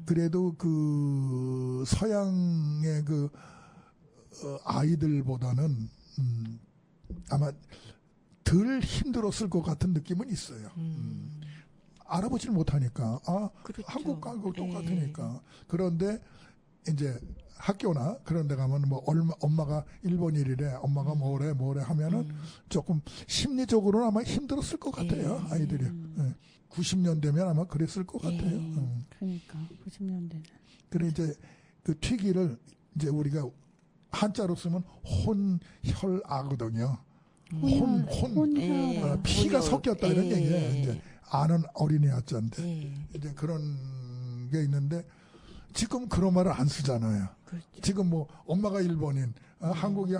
그래도 그 서양의 그 아이들보다는 아마 덜 힘들었을 것 같은 느낌은 있어요. 알아보질 못하니까 그렇죠. 한국하고 똑같으니까. 그런데 이제 학교나 그런 데 가면 뭐 엄마가 일본인이래 엄마가 뭐래 하면은 조금 심리적으로는 아마 힘들었을 것 같아요. 아이들이. 90년대면 아마 그랬을 것 같아요. 그러니까 90년대는. 그래 이제 그 튀기를 이제 우리가 한자로 쓰면 혼혈아거든요. 피가 섞였다 이런 얘기예요. 이제 아는 어린이 한자인데 이제 그런 게 있는데 지금 그런 말을 안 쓰잖아요. 그렇죠. 지금 뭐 엄마가 일본인, 한국이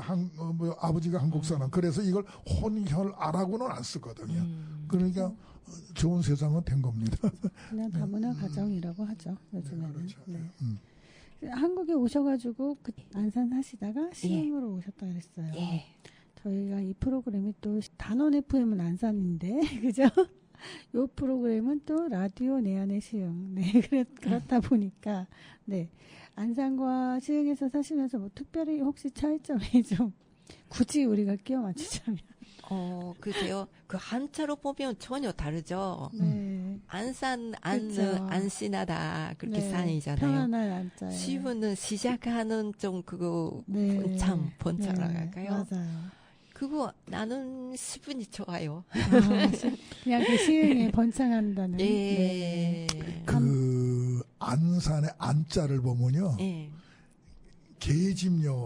뭐 아버지가 한국 사람. 그래서 이걸 혼혈아라고는 안 쓰거든요. 그러니까 좋은 세상은 된 겁니다. 그냥 다문화 가정이라고 하죠. 요즘에는. 그렇죠. 네. 한국에 오셔가지고 안산 하시다가 시흥으로 오셨다 그랬어요. 저희가 이 프로그램이 또 단원 FM은 안산인데 그죠? 요 프로그램은 또 라디오 내 안의 시흥. 네, 그렇다 보니까 네 안산과 시흥에서 사시면서 뭐 특별히 혹시 차이점이 좀 굳이 우리가 끼워 맞추자면. 글쎄요. 그 한자로 보면 전혀 다르죠. 네. 안산, 그쵸. 안심하다. 그렇게 네. 산이잖아요. 편안한 안자예요. 시부는 시작하는 좀 그거 네. 번차라 네. 할까요? 맞아요. 그거 나는 시분이 좋아요. 그냥 그 시흥에 번창한다는. 네. 그 안산의 안자를 보면요. 계집녀에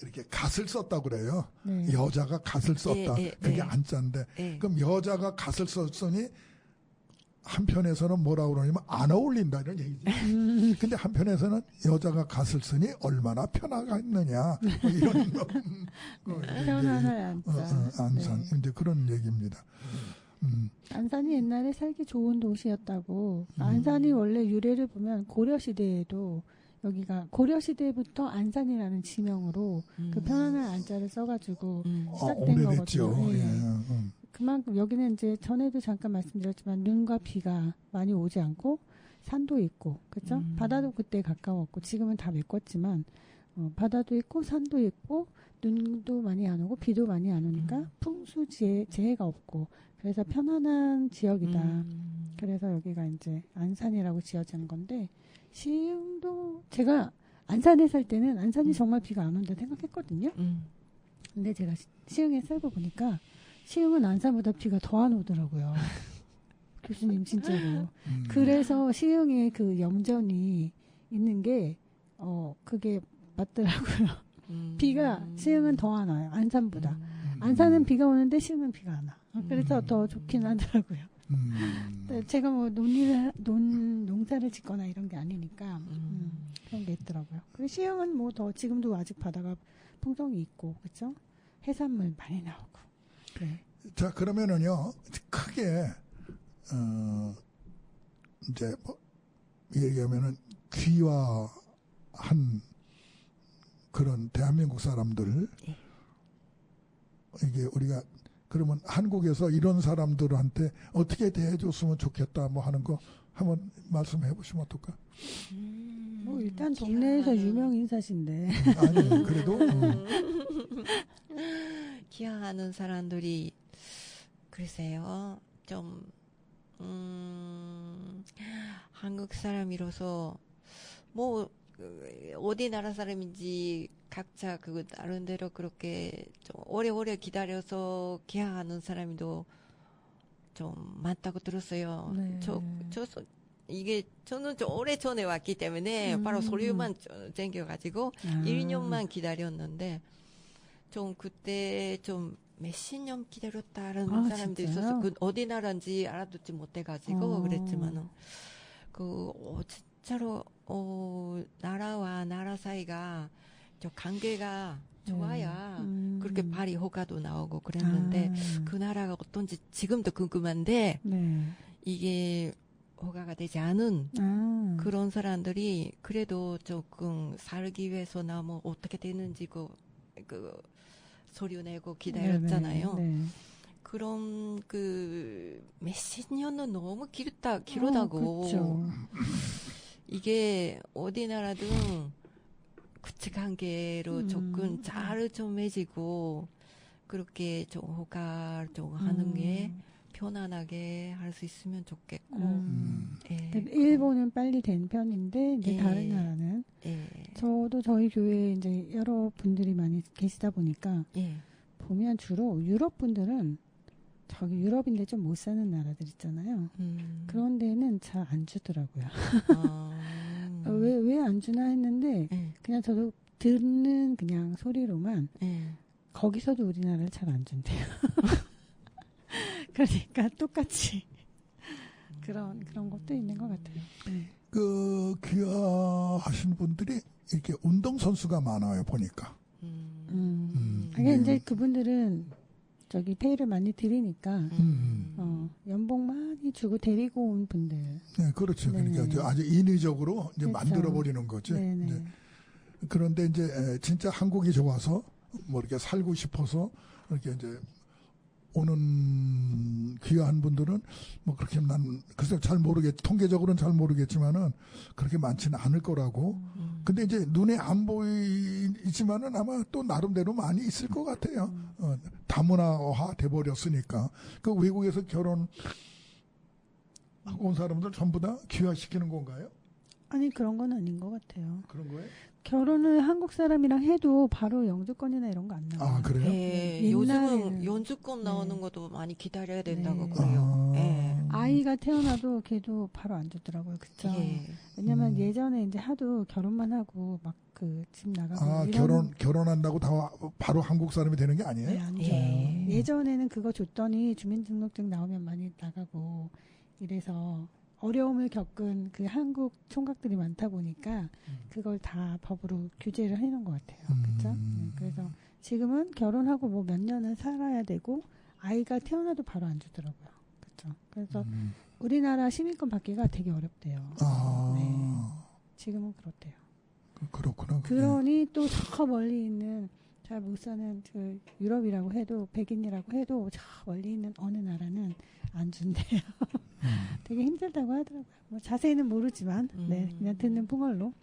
이렇게 갓을 썼다고 그래요. 네. 여자가 갓을 썼다. 그게 안자인데. 네. 그럼 여자가 갓을 썼으니 한편에서는 뭐라고 그러냐면 안 어울린다 이런 얘기지. 근데 한편에서는 여자가 갓을 쓰니 얼마나 편하겠느냐. 뭐 이런 편안한 안자. 안산. 네. 이제 그런 얘기입니다. 안산이 옛날에 살기 좋은 도시였다고. 안산이 원래 유래를 보면 고려시대에도 여기가 고려시대부터 안산이라는 지명으로 그 편안한 안자를 써가지고 시작된 오래됐죠. 거거든요. 네. 예. 그만큼 여기는 이제 전에도 잠깐 말씀드렸지만 눈과 비가 많이 오지 않고 산도 있고 그렇죠? 바다도 그때 가까웠고 지금은 다 메꿨지만 바다도 있고 산도 있고 눈도 많이 안 오고 비도 많이 안 오니까 재해가 없고 그래서 편안한 지역이다. 그래서 여기가 이제 안산이라고 지어진 건데 시흥도 제가 안산에 살 때는 안산이 정말 비가 안 온다 생각했거든요. 근데 제가 시흥에 살고 보니까 시흥은 안산보다 비가 더 안 오더라고요. 교수님 진짜로. 그래서 시흥에 그 염전이 있는 게 그게 맞더라고요. 비가 시흥은 더 안 와요. 안산보다. 안산은 비가 오는데 시흥은 비가 안 와. 그래서 더 좋긴 하더라고요. 제가 뭐 농사를 짓거나 이런 게 아니니까 그런 게 있더라고요. 그리고 시흥은 뭐 더 지금도 아직 바다가 풍성이 있고 그렇죠? 해산물 많이 나오고. 네. 자 그러면은요 크게 이제 뭐 얘기하면은 귀화한 그런 대한민국 사람들 이게 우리가 그러면 한국에서 이런 사람들한테 어떻게 대해줬으면 좋겠다 뭐 하는 거 한번 말씀해 보시면 어떨까? 뭐 일단 동네에서 유명 인사신데. 아니 그래도 기하하는 사람들이 글쎄요 좀 한국 사람이라서 뭐 어디 나라 사람인지 각자 그 나름대로 그렇게 좀 오래오래 기다려서 귀화하는 사람도 좀 많다고 들었어요. 네. 이게 저는 좀 오래 전에 왔기 때문에 바로 서류만 챙겨가지고 1년만 기다렸는데 좀 그때 좀 몇십 년 기다렸다는 사람도 진짜요? 있어서 그 어디 나라인지 알아듣지 못해가지고 그랬지만은 진짜로 나라와 나라 사이가 저 관계가 좋아야 그렇게 파리 허가도 나오고 그랬는데 그 나라가 어떤지 지금도 궁금한데 네. 이게 허가가 되지 않은 그런 사람들이 그래도 조금 살기 위해서나 뭐 어떻게 되는지 그 서류 내고 기다렸잖아요. 네. 그런 몇십 년은 너무 길다고. 그렇죠. 이게 어디 나라든 구체 관계로 조금 잘 좀 맺이고 그렇게 좀 허가를 좀 하는 게 편안하게 할 수 있으면 좋겠고. 예. 일본은 빨리 된 편인데 이제 예. 다른 나라는 예. 저도 저희 교회에 이제 여러 분들이 많이 계시다 보니까 예. 보면 주로 유럽 분들은 저기 유럽인데 좀 못 사는 나라들 있잖아요. 그런 데는 잘 안 주더라고요. 왜 안 주나 했는데 그냥 저도 듣는 그냥 소리로만 거기서도 우리나라를 잘 안 준대요. 그러니까 똑같이 그런 것도 있는 것 같아요. 네. 귀화하신 분들이 이렇게 운동선수가 많아요, 보니까. 이게 이제 그분들은 저기 페이를 많이 드리니까 연봉 많이 주고 데리고 온 분들. 네, 그렇죠. 네네. 그러니까 아주 인위적으로 이제 그렇죠. 만들어버리는 거죠. 네네. 이제 그런데 이제 진짜 한국이 좋아서 뭐 이렇게 살고 싶어서 이렇게 이제 오는 귀화한 분들은 뭐 그렇게 난 글쎄 통계적으로는 잘 모르겠지만은 그렇게 많지는 않을 거라고. 근데 이제 눈에 안 보이지만은 아마 또 나름대로 많이 있을 것 같아요. 다문화화 돼버렸으니까 그 외국에서 결혼하고 온 사람들 전부 다 귀화시키는 건가요? 아니 그런 건 아닌 것 같아요. 그런 거예요? 결혼을 한국 사람이랑 해도 바로 영주권이나 이런 거 안 나와요. 아 그래요? 예, 요즘은 연주권 나오는 것도 많이 기다려야 된다고 그래요. 예. 아이가 태어나도 걔도 바로 안 주더라고요. 그쵸? 예. 왜냐면 예전에 이제 하도 결혼만 하고 막 그 집 나가고 이런 결혼한다고 다 바로 한국 사람이 되는 게 아니에요? 네, 아니죠. 예전에는 그거 줬더니 주민등록증 나오면 많이 나가고 이래서 어려움을 겪은 그 한국 총각들이 많다 보니까 그걸 다 법으로 규제를 해놓은 것 같아요. 그렇죠? 그래서 지금은 결혼하고 뭐 몇 년은 살아야 되고 아이가 태어나도 바로 안 주더라고요. 그렇죠? 그래서 우리나라 시민권 받기가 되게 어렵대요. 네. 지금은 그렇대요. 그렇구나. 그러니 또 저 멀리 있는 잘 못 사는 그 유럽이라고 해도 백인이라고 해도 저 멀리 있는 어느 나라는 안 준대요. 되게 힘들다고 하더라고요. 뭐 자세히는 모르지만 네, 그냥 듣는 풍월로.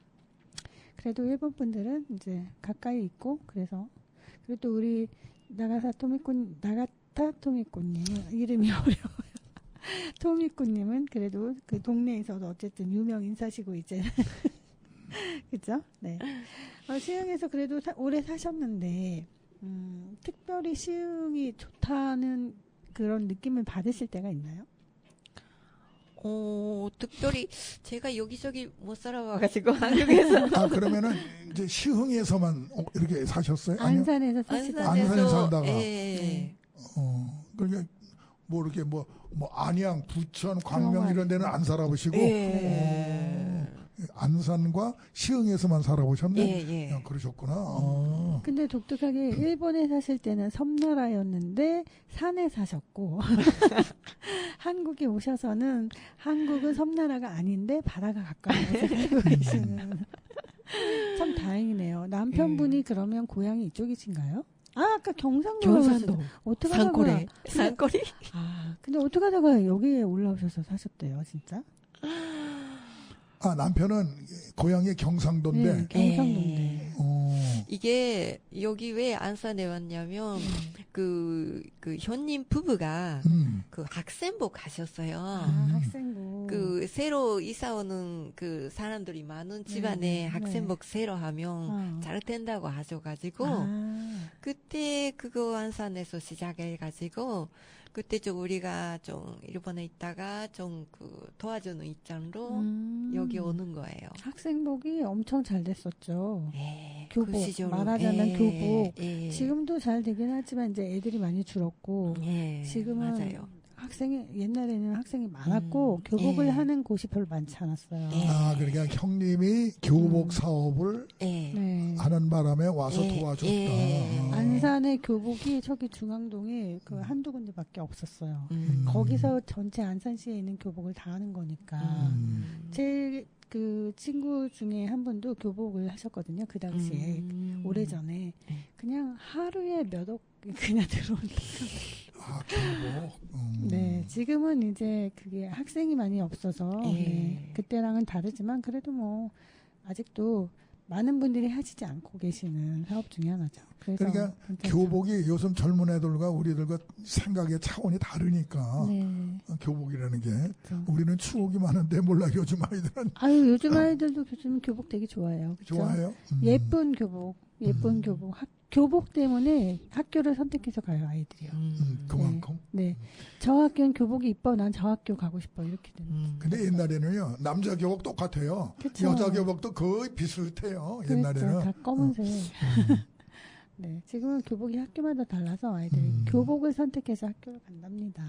그래도 일본 분들은 이제 가까이 있고 그래서 그리고 또 우리 나가타 토미코님 이름이 어려워요. 토미코님은 그래도 그 동네에서도 어쨌든 유명 인사시고 이제 그죠? 네. 시흥에서 그래도 오래 사셨는데 특별히 시흥이 좋다는 그런 느낌을 받으실 때가 있나요? 특별히 제가 여기저기 못 살아와가지고 한국에서. 그러면은 이제 시흥에서만 이렇게 사셨어요? 안산에서 사시다가 안산에 살다가. 예. 그러니까 뭐 이렇게 뭐 안양, 부천, 광명 이런 데는 안 살아보시고. 예. 안산과 시흥에서만 살아보셨네. 예. 그러셨구나. 근데 독특하게 일본에 사실 때는 섬나라였는데 산에 사셨고 한국에 오셔서는 한국은 섬나라가 아닌데 바다가 가까운 곳에 살고 계시는 참 다행이네요. 남편분이 그러면 고향이 이쪽이신가요? 아까 경상도. 어떻게 산거리. 근데 어떻게 하다가 여기에 올라오셔서 사셨대요, 진짜? 남편은 고향이 경상도인데. 네, 경상도인데. 이게 여기 왜 안산에 왔냐면 그 현님 부부가 그 학생복 하셨어요. 학생복. 그 새로 이사 오는 그 사람들이 많은 집안에 네. 학생복 새로 하면 잘 된다고 하셔가지고 그때 그거 안산에서 시작해가지고 그때 좀 우리가 좀 일본에 있다가 좀 그 도와주는 입장으로 여기 오는 거예요. 학생복이 엄청 잘 됐었죠. 예, 교복, 그 시절로. 말하자면 예, 교복. 예. 지금도 잘 되긴 하지만 이제 애들이 많이 줄었고 예, 지금은 맞아요. 옛날에는 학생이 많았고 교복을 예. 하는 곳이 별로 많지 않았어요. 예. 아, 그러니까 형님이 교복 사업을 예. 네. 하는 바람에 와서 예, 도와줬다. 예. 안산의 교복이 저기 중앙동에 그 한두 군데밖에 없었어요. 음. 거기서 전체 안산시에 있는 교복을 다 하는 거니까. 제 그 친구 중에 한 분도 교복을 하셨거든요. 그 당시에. 오래전에. 그냥 하루에 몇 억 그냥 들어오니까. 아, 교복. 네, 지금은 이제 그게 학생이 많이 없어서 예. 네, 그때랑은 다르지만 그래도 뭐 아직도 많은 분들이 하시지 않고 계시는 사업 중에 하나죠. 그래서 그러니까 괜찮죠. 교복이 요즘 젊은 애들과 우리들과 생각의 차원이 다르니까 네, 교복이라는 게 그렇죠. 우리는 추억이 많은데 몰라 요즘 아이들은 아유 요즘 아이들도 요즘 교복 되게 좋아해요. 그렇죠? 좋아해요. 예쁜 교복, 교복 때문에 학교를 선택해서 가요 아이들이요. 그만큼. 네, 저 학교는 교복이 이뻐, 난 저 학교 가고 싶어 이렇게 되는. 근데 옛날에는요 남자 교복 똑같아요. 그쵸. 여자 교복도 거의 비슷해요. 그렇죠. 옛날에는. 다 검은색. 네, 지금은 교복이 학교마다 달라서 아이들이 교복을 선택해서 학교를 간답니다.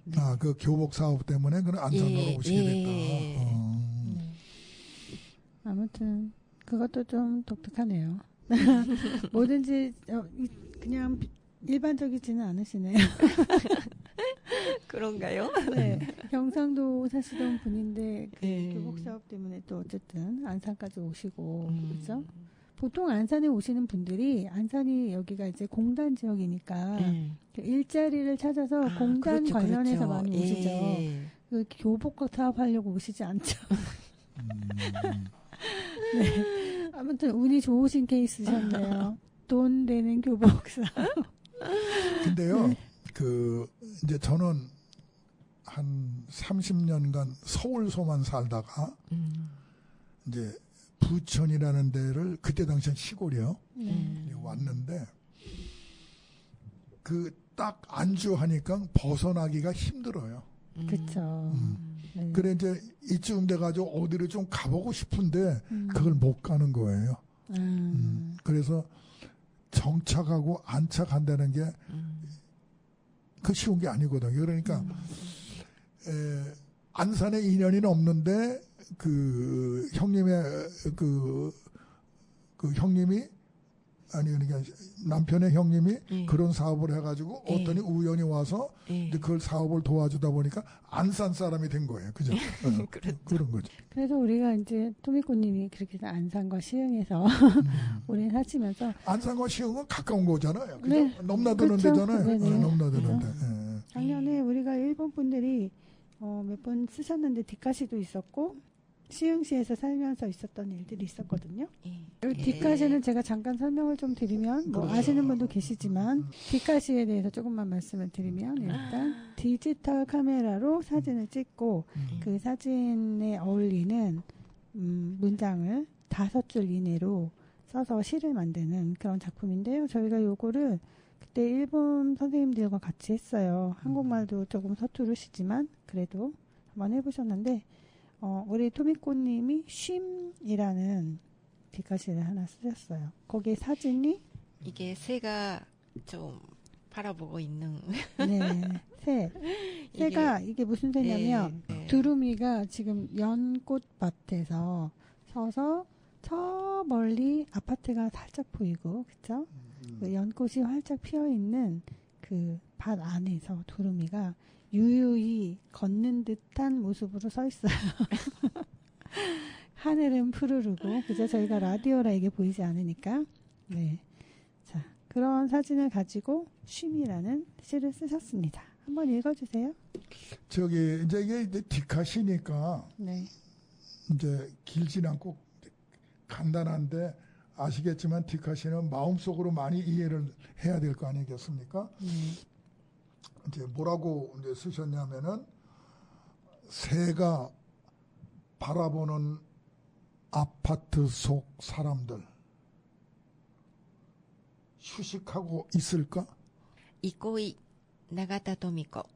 네. 아, 그 교복 사업 때문에 그런 안산으로 예, 오시게 됐다. 예. 네. 아무튼 그것도 좀 독특하네요. 뭐든지 그냥 일반적이지는 않으시네요. 그런가요? 네, 경상도 사시던 분인데 그 예. 교복 사업 때문에 또 어쨌든 안산까지 오시고 그렇죠? 보통 안산에 오시는 분들이 안산이 여기가 이제 공단 지역이니까 그 일자리를 찾아서 공단 그렇죠, 관련해서 그렇죠. 많이 오시죠. 예. 그 교복 사업하려고 오시지 않죠. 네. 아무튼 운이 좋으신 케이스셨네요. 돈 되는 교복 사업. 근데요, 그 이제 저는 한 30년간 서울서만 살다가 이제 부천이라는 데를 그때 당시엔 시골이요. 왔는데 그 딱 안주하니까 벗어나기가 힘들어요. 그렇죠. 네. 그래 이제 이쯤 돼가지고 어디를 좀 가보고 싶은데 그걸 못 가는 거예요. 그래서 정착하고 안착한다는 게 그 쉬운 게 아니거든요. 그러니까 안산에 인연이 없는데 그 형님의 그 형님이 아니 그러니까 남편의 형님이 그런 사업을 해가지고 어떠니 우연히 와서 이제 그걸 사업을 도와주다 보니까 안산 사람이 된 거예요. 그죠? 그런 거죠. 그래서 우리가 이제 토미코님이 그렇게 해서 안산과 시흥에서 오래 사시면서 안산과 시흥은 가까운 거잖아요. 그죠? 네. 넘나드는 그렇죠. 데잖아요. 네네. 넘나드는 데. 그렇죠. 예. 작년에 우리가 일본 분들이 몇 번 쓰셨는데 뒷가시도 있었고 시흥시에서 살면서 있었던 일들이 있었거든요. 여기 뒷가시는 제가 잠깐 설명을 좀 드리면 뭐 아시는 분도 계시지만 뒷가시에 대해서 조금만 말씀을 드리면 일단 디지털 카메라로 사진을 찍고 그 사진에 어울리는 문장을 5줄 이내로 써서 시를 만드는 그런 작품인데요. 저희가 요거를 그때 일본 선생님들과 같이 했어요. 한국말도 조금 서투르시지만 그래도 한번 해보셨는데 우리 토미코님이 쉼이라는 뒷가시를 하나 쓰셨어요. 거기에 사진이 이게 새가 좀 바라보고 있는 네, 새가 이게 무슨 새냐면 두루미가 지금 연꽃밭에서 서서 저 멀리 아파트가 살짝 보이고 그쵸? 그 연꽃이 활짝 피어있는 그 밭 안에서 두루미가 유유히 걷는 듯한 모습으로 서 있어요. 하늘은 푸르르고 그죠? 저희가 라디오라 이게 보이지 않으니까 네, 자 그런 사진을 가지고 쉼이라는 시를 쓰셨습니다. 한번 읽어주세요. 저기 이제 이게 뒷가시니까 네, 이제 길진 않고 간단한데 아시겠지만 뒷가시는 마음속으로 많이 이해를 해야 될 거 아니겠습니까? 이제 뭐라고 이제 쓰셨냐면은 새가 바라보는 아파트 속 사람들 휴식하고 있을까? 憩い、永田富子。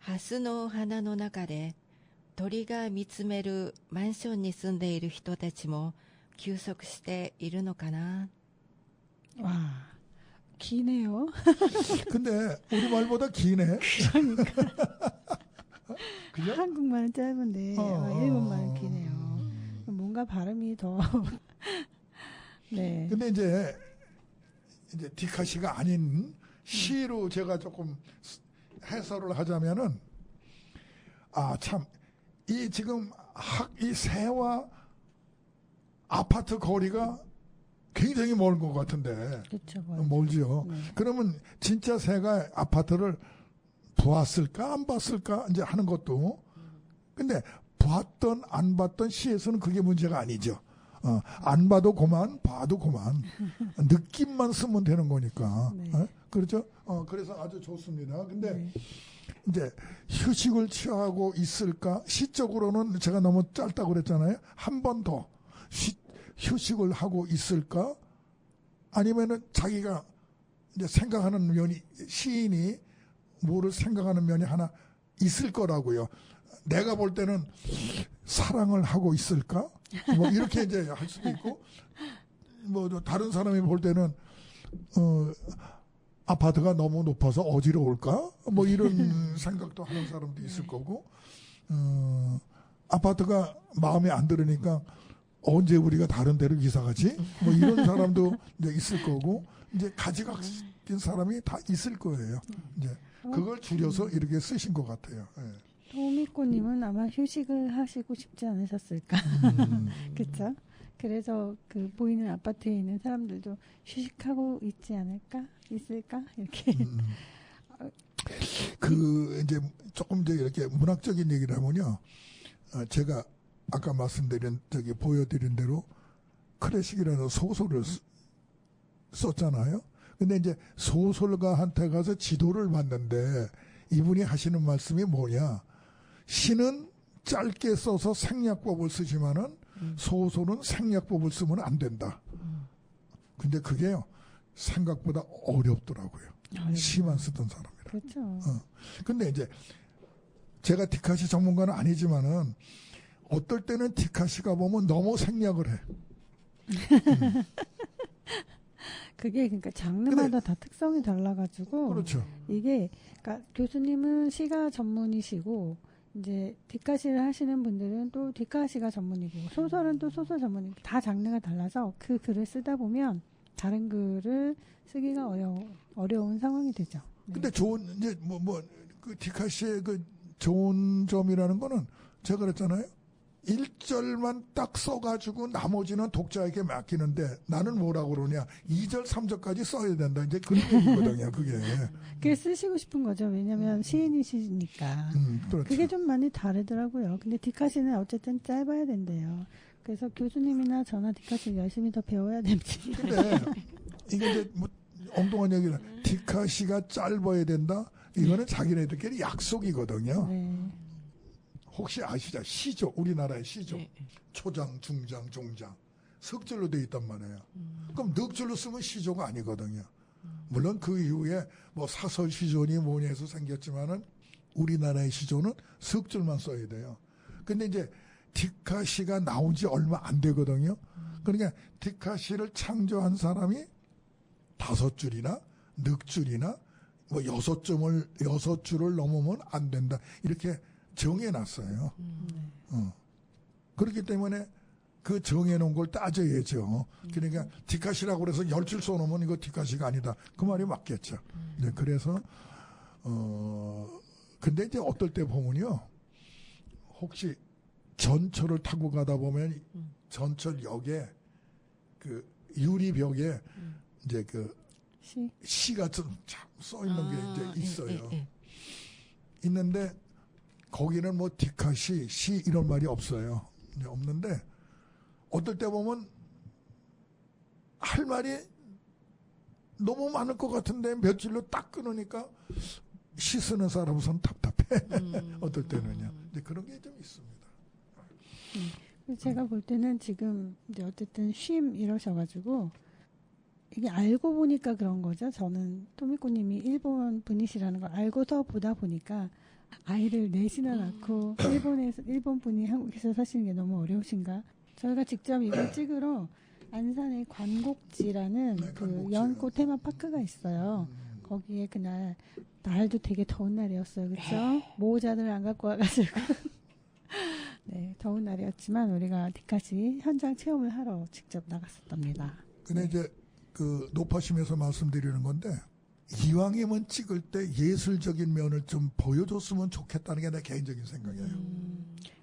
ハスの花の中で鳥が見つめるマンションに住んでいる人たちも休息しているのかな。 와, 기네요. 근데 우리말보다 기네. 그죠? 한국말은 짧은데 일본말은 기네요. 뭔가 발음이 더 네. 근데 이제 디카시가 아닌 시로 제가 조금 해설을 하자면은 참 이 지금 이 새와 아파트 거리가 굉장히 먼 것 같은데 그렇죠. 멀지요. 네. 그러면 진짜 새가 아파트를 보았을까 안 봤을까 이제 하는 것도 근데 봤던 안 봤던 시에서는 그게 문제가 아니죠. 안 봐도 그만 봐도 그만 느낌만 쓰면 되는 거니까. 네. 그렇죠? 그래서 아주 좋습니다. 근데 네. 이제 휴식을 취하고 있을까? 시적으로는 제가 너무 짧다고 그랬잖아요. 한 번 더 휴식을 하고 있을까? 아니면은 자기가 이제 생각하는 면이 시인이 뭐를 생각하는 면이 하나 있을 거라고요. 내가 볼 때는 사랑을 하고 있을까? 뭐 이렇게 이제 할 수도 있고, 뭐 다른 사람이 볼 때는 아파트가 너무 높아서 어지러울까? 뭐 이런 생각도 하는 사람도 있을 거고, 아파트가 마음에 안 들으니까 언제 우리가 다른 데로 이사 가지? 뭐 이런 사람도 이제 있을 거고, 이제 가지각진 사람이 다 있을 거예요. 이제 그걸 줄여서 이렇게 쓰신 것 같아요. 예. 토미코님은 아마 휴식을 하시고 싶지 않으셨을까. 그렇죠? 그래서 그 보이는 아파트에 있는 사람들도 휴식하고 있지 않을까? 있을까? 이렇게. 그 이제 조금 이제 이렇게 문학적인 얘기를 하면요. 제가 아까 말씀드린 보여드린 대로 클래식이라는 소설을 썼잖아요. 근데 이제 소설가한테 가서 지도를 받는데 이분이 하시는 말씀이 뭐냐? 시는 짧게 써서 생략법을 쓰지만은 소설은 생략법을 쓰면 안 된다. 근데 그게요 생각보다 어렵더라고요. 시만 쓰던 사람이라. 그렇죠. 근데 이제 제가 디카시 전문가는 아니지만은 어떨 때는 디카시가 보면 너무 생략을 해. 그게 그러니까 장르마다 다 특성이 달라가지고. 그렇죠. 이게 그러니까 교수님은 시가 전문이시고 이제 뒷가시를 하시는 분들은 또 뒷가시가 전문이고 소설은 또 소설 전문이고 다 장르가 달라서 그 글을 쓰다 보면 다른 글을 쓰기가 어려운 상황이 되죠. 네. 근데 좋은 이제 그 디카시의 그 좋은 점이라는 거는 제가 그랬잖아요. 1절만 딱 써가지고 나머지는 독자에게 맡기는데 나는 뭐라고 그러냐 2절 3절까지 써야 된다 이제 그런 얘기거든요. 그게 쓰시고 싶은 거죠. 왜냐하면 시인이시니까. 그렇죠. 그게 좀 많이 다르더라고요. 근데 뒷가시는 어쨌든 짧아야 된대요. 그래서 교수님이나 저나 뒷가시 열심히 더 배워야 됩니다. 근데 이게 이제 뭐 엉뚱한 얘기는 뒷가시가 짧아야 된다. 이거는 자기네들끼리 약속이거든요. 네. 혹시 아시죠? 시조, 우리나라의 시조. 초장, 중장, 종장. 석절로 돼 있단 말이에요. 그럼 넉절로 쓰면 시조가 아니거든요. 물론 그 이후에 뭐 사설 시조니 뭐니 해서 생겼지만은 우리나라의 시조는 석절만 써야 돼요. 근데 이제 디카시가 나온 지 얼마 안 되거든요. 그러니까 디카시를 창조한 사람이 5줄이나 넉줄이나 뭐 6줄을 넘으면 안 된다. 이렇게 정해놨어요. 그렇기 때문에 그 정해놓은 걸 따져야죠. 그러니까 디카시라고 그래서 10줄 써놓으면 이거 디카시가 아니다. 그 말이 맞겠죠. 네, 그래서 근데 이제 어떨 때 보면요. 혹시 전철을 타고 가다 보면 전철역에 그 유리벽에 이제 그 시가 좀 써 있는 게 이제 있어요. 있는데 거기는 뭐 디카시, 시 이런 말이 없어요. 없는데 어떨 때 보면 할 말이 너무 많을 것 같은데 몇 줄로 딱 끊으니까 시 쓰는 사람으로서는 답답해. 어떨 때는요. 근데 그런 게 좀 있습니다. 그래서 제가 볼 때는 지금 이제 어쨌든 쉼 이러셔가지고 이게 알고 보니까 그런 거죠. 저는 토미코님이 일본 분이시라는 걸 알고서 보다 보니까 아이를 넷이나 낳고 일본 분이 한국에서 사시는 게 너무 어려우신가? 저희가 직접 이걸 찍으러 안산의 관곡지라는 그 관곡지. 연꽃 테마파크가 있어요. 거기에 그날 날도 되게 더운 날이었어요. 그렇죠? 모자를 안 갖고 와가지고 네, 더운 날이었지만 우리가 디카시 현장 체험을 하러 직접 나갔었답니다. 근데 이제 그 높아심에서 말씀드리는 건데 이왕이면 찍을 때 예술적인 면을 좀 보여줬으면 좋겠다는 게 내 개인적인 생각이에요.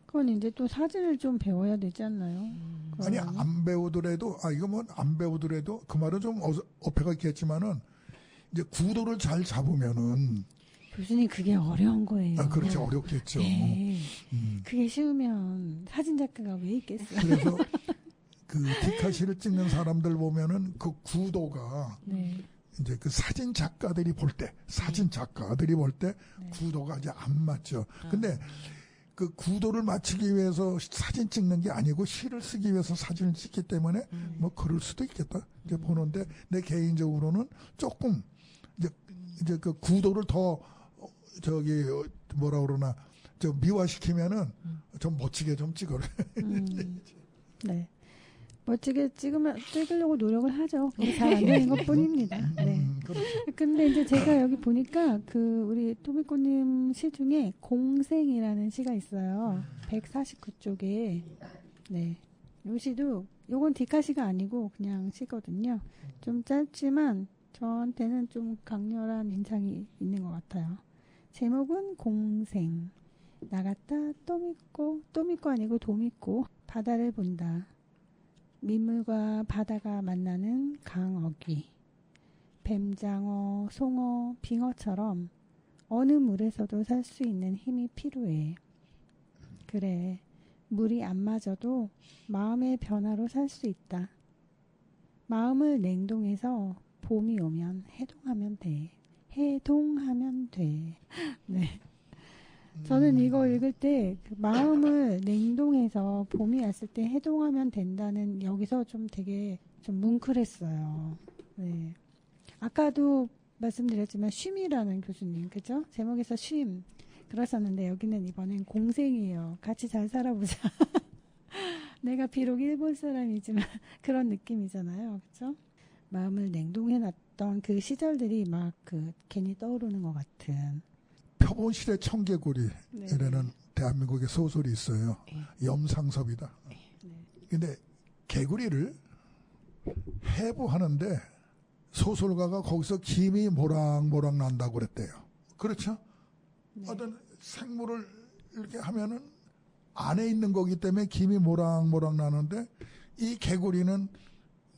그건 이제 또 사진을 좀 배워야 되지 않나요? 아니 그러면은? 안 배우더라도 이거 뭐 안 배우더라도 그 말은 좀 어폐가 있겠지만은 이제 구도를 잘 잡으면은 교수님 그게 어려운 거예요. 그렇죠 어렵겠죠. 네. 음. 그게 쉬우면 사진 작가가 왜 있겠어요? 그래서 그 디카시를 찍는 사람들 보면은 그 구도가 네. 이제 그 사진 작가들이 볼 때 네. 구도가 이제 안 맞죠. 근데 그 구도를 맞추기 위해서 사진 찍는 게 아니고 시를 쓰기 위해서 사진을 찍기 때문에 뭐 그럴 수도 있겠다. 이제 보는데 내 개인적으로는 조금 이제 그 구도를 더 저기 뭐라 그러나 저 미화시키면은 좀 멋지게 좀 찍어라. 네. 멋지게 찍으려고 노력을 하죠. 잘 안 되는 것 뿐입니다. 네. 그렇죠. 근데 이제 제가 여기 보니까 그 우리 토미코님 시 중에 공생이라는 시가 있어요. 149쪽에. 네. 요 시도, 요건 디카시가 아니고 그냥 시거든요. 좀 짧지만 저한테는 좀 강렬한 인상이 있는 것 같아요. 제목은 공생. 나갔다 또 믿고 아니고 도믿고 바다를 본다. 민물과 바다가 만나는 강어귀. 뱀장어, 송어, 빙어처럼 어느 물에서도 살 수 있는 힘이 필요해. 그래, 물이 안 맞아도 마음의 변화로 살 수 있다. 마음을 냉동해서 봄이 오면 해동하면 돼. 해동하면 돼. 네. 저는 이거 읽을 때 그 마음을 냉동해서 봄이 왔을 때 해동하면 된다는 여기서 좀 되게 좀 뭉클했어요. 네. 아까도 말씀드렸지만 쉼이라는 교수님, 그죠? 제목에서 쉼 그러셨는데 여기는 이번엔 공생이에요. 같이 잘 살아보자. 내가 비록 일본 사람이지만 그런 느낌이잖아요. 그죠? 마음을 냉동해놨던 그 시절들이 막 그 괜히 떠오르는 것 같은. 표본실의 청개구리라는 대한민국의 소설이 있어요. 염상섭이다. 근데 개구리를 해부하는데 소설가가 거기서 김이 모락모락 난다고 그랬대요. 그렇죠? 네. 어떤 생물을 이렇게 하면은 안에 있는 거기 때문에 김이 모락모락 나는데 이 개구리는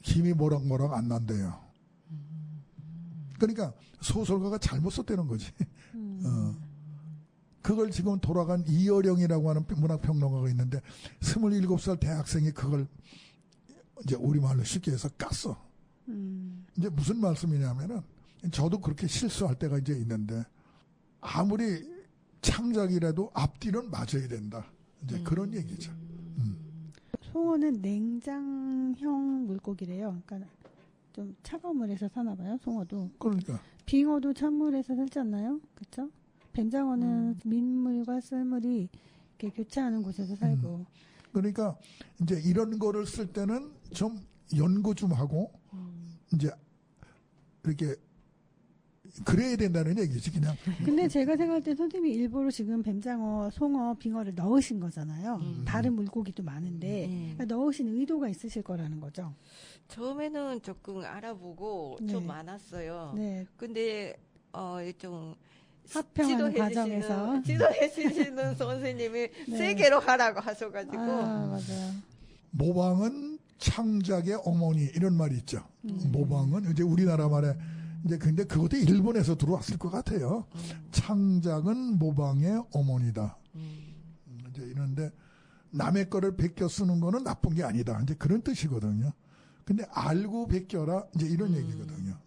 김이 모락모락 안 난대요. 그러니까 소설가가 잘못 썼다는 거지. 그걸 지금 돌아간 이어령이라고 하는 문학평론가가 있는데 27살 대학생이 그걸 이제 우리말로 쉽게 해서 깠어. 이제 무슨 말씀이냐면은 저도 그렇게 실수할 때가 이제 있는데 아무리 창작이라도 앞뒤는 맞아야 된다. 이제 그런 얘기죠. 송어는 냉장형 물고기래요. 그러니까 좀 차가운 물에서 사나 봐요. 송어도. 그러니까 빙어도 찬물에서 살지 않나요? 그렇죠? 뱀장어는 민물과 썰물이 이렇게 교차하는 곳에서 살고. 그러니까 이제 이런 거를 쓸 때는 좀 연구 좀 하고 이제 이렇게 그래야 된다는 얘기지 그냥. 근데 제가 생각할 때 선생님이 일부러 지금 뱀장어, 송어, 빙어를 넣으신 거잖아요. 다른 물고기도 많은데 그러니까 넣으신 의도가 있으실 거라는 거죠. 처음에는 조금 알아보고 네. 좀 많았어요. 네. 근데 좀 합평하는 과정에서. 지도해 주시는 선생님이 네. 세 개로 하라고 하셔가지고 맞아요. 모방은 창작의 어머니 이런 말이 있죠. 모방은 이제 우리나라 말에 이제 근데 그것도 일본에서 들어왔을 것 같아요. 창작은 모방의 어머니다. 이제 이런데 남의 거를 베껴 쓰는 거는 나쁜 게 아니다. 이제 그런 뜻이거든요. 근데 알고 베껴라 이제 이런 얘기거든요.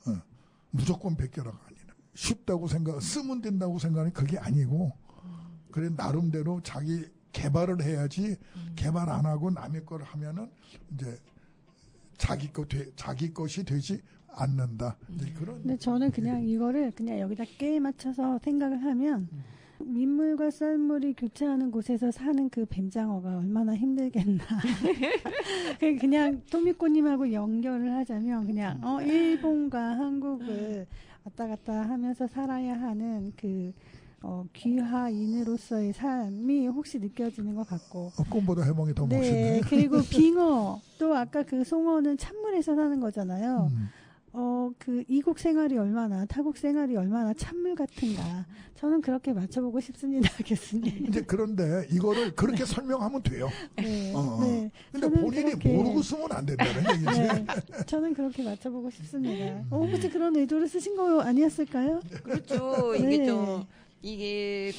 무조건 베껴라가 아니라 쉽다고 쓰면 된다고 생각하는 그게 아니고 그래 나름대로 자기 개발을 해야지 개발 안 하고 남의 걸 하면은 이제 자기 것이 되지 않는다. 이제 그런. 근데 저는 그냥 이거를 그냥 여기다 깨 맞춰서 생각을 하면 민물과 썰물이 교차하는 곳에서 사는 그 뱀장어가 얼마나 힘들겠나. 그냥 토미코님하고 연결을 하자면 그냥 일본과 한국을 왔다 갔다 하면서 살아야 하는 그 귀화인으로서의 삶이 혹시 느껴지는 것 같고. 꿈보다 해몽이 더 네, 멋있네. 그리고 빙어 또 아까 그 송어는 찬물에서 사는 거잖아요. 그 이국 생활이 얼마나 타국 생활이 얼마나 찬물 같은가. 저는 그렇게 맞춰보고 싶습니다, 교수님. 이제 그런데 이거를 그렇게 설명하면 돼요. 네, 근데 저는 본인이 모르고 쓰면 안 된다는 얘기지. 네, 저는 그렇게 맞춰보고 싶습니다. 혹시 그런 의도를 쓰신 거 아니었을까요? 그렇죠. 이게 네. 좀 이게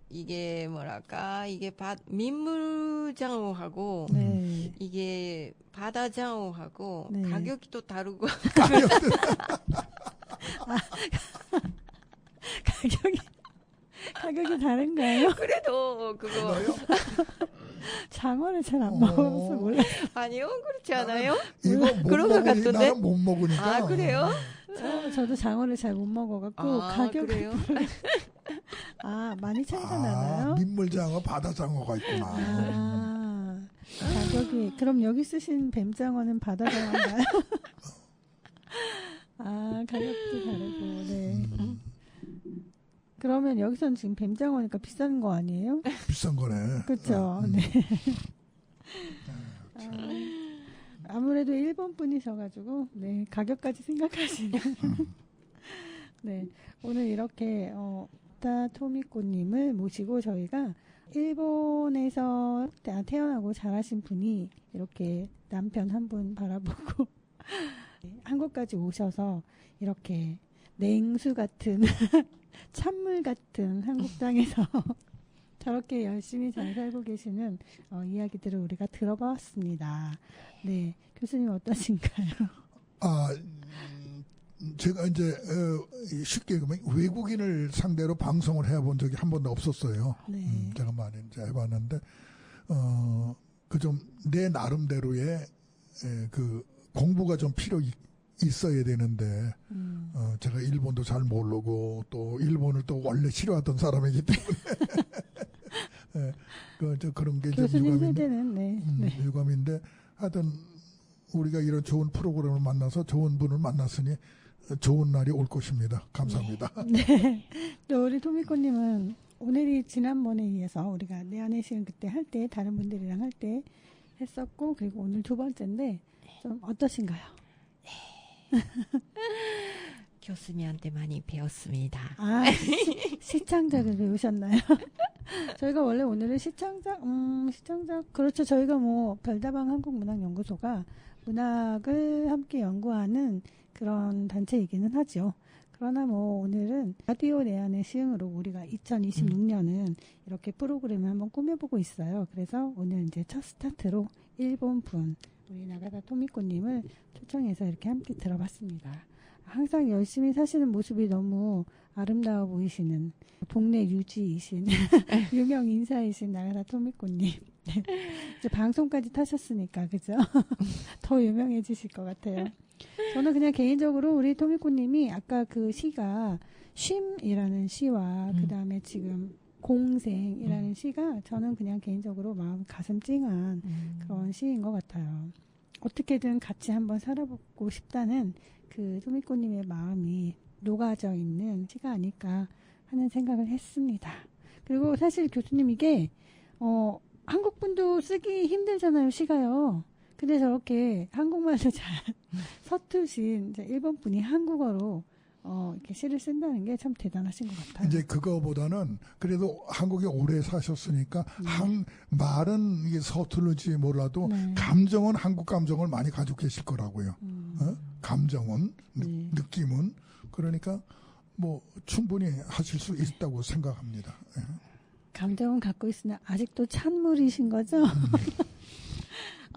이게 뭐랄까 이게 민물장어하고 네. 이게 바다장어하고 네. 가격이 또 다르고 가격이 다른가요? 그래도 그거 장어를 잘 안 먹어서 몰라요. 아니요 그렇지 않아요? 이거 못 그런 것 먹으니 같던데? 나는 못 먹으니까. 아 그래요? 저도 장어를 잘 못 먹어갖고 가격이 그래요? 많이 차이가 나나요? 민물장어, 바다장어가 있구나. 가격이 그럼 여기 쓰신 뱀장어는 바다장어인가요? 가격도 다르고 네. 그러면 여기서는 지금 뱀장어니까 비싼 거 아니에요? 비싼 거네. 그렇죠. 네. 아무래도 일본 분이셔가지고 네 가격까지 생각하시는. 네 오늘 이렇게 토미코님을 모시고 저희가 일본에서 태어나고 자라신 분이 이렇게 남편 한 분 바라보고 한국까지 오셔서 이렇게 냉수 같은 찬물 같은 한국 땅에서 저렇게 열심히 잘 살고 계시는 이야기들을 우리가 들어봤습니다. 네, 교수님 어떠신가요? 제가 이제 쉽게 외국인을 상대로 방송을 해본 적이 한 번도 없었어요. 네. 제가 많이 이제 해봤는데 그 좀 내 나름대로의 그 공부가 좀 필요 있어야 되는데 제가 일본도 잘 모르고 또 일본을 또 원래 싫어하던 사람이기 때문에 그런 게 좀 교수님 유감인데, 세대는 네. 유감인데 하여튼 우리가 이런 좋은 프로그램을 만나서 좋은 분을 만났으니 좋은 날이 올 것입니다. 감사합니다. 네. 또 우리 토미코님은 오늘이 지난번에 이어서 우리가 내 안의 시은 그때 할 때 다른 분들이랑 할 때 했었고 그리고 오늘 두 번째인데 좀 어떠신가요? 교수님한테 많이 배웠습니다. 시창작을 배우셨나요? 저희가 원래 오늘은 시창작 그렇죠. 저희가 별다방 한국문학연구소가 문학을 함께 연구하는 그런 단체이기는 하죠. 그러나 오늘은 라디오 내 안의 시흥으로 우리가 2026년은 이렇게 프로그램을 한번 꾸며보고 있어요. 그래서 오늘 이제 첫 스타트로 일본 분 우리 나가다 토미코님을 초청해서 이렇게 함께 들어봤습니다. 항상 열심히 사시는 모습이 너무 아름다워 보이시는 동네 유지이신 유명 인사이신 나가다 토미코님. 네. 이제 방송까지 타셨으니까 그죠? 더 유명해지실 것 같아요. 저는 그냥 개인적으로 우리 토미코님이 아까 그 시가 쉼이라는 시와 그 다음에 지금 공생이라는 시가 저는 그냥 개인적으로 가슴 찡한 그런 시인 것 같아요. 어떻게든 같이 한번 살아보고 싶다는 그 토미코님의 마음이 녹아져 있는 시가 아닐까 하는 생각을 했습니다. 그리고 사실 교수님 이게 한국분도 쓰기 힘들잖아요, 시가요. 근데 저렇게 한국말을 잘 서투신 이제 일본 분이 한국어로 이렇게 시를 쓴다는 게 참 대단하신 것 같아요. 이제 그거보다는 그래도 한국에 오래 사셨으니까 말은 이게 서툴는지 몰라도 감정은 한국 감정을 많이 가지고 계실 거라고요. 감정은 느낌은 그러니까 충분히 하실 수 있다고 생각합니다. 감정은 갖고 있으나 아직도 찬물이신 거죠?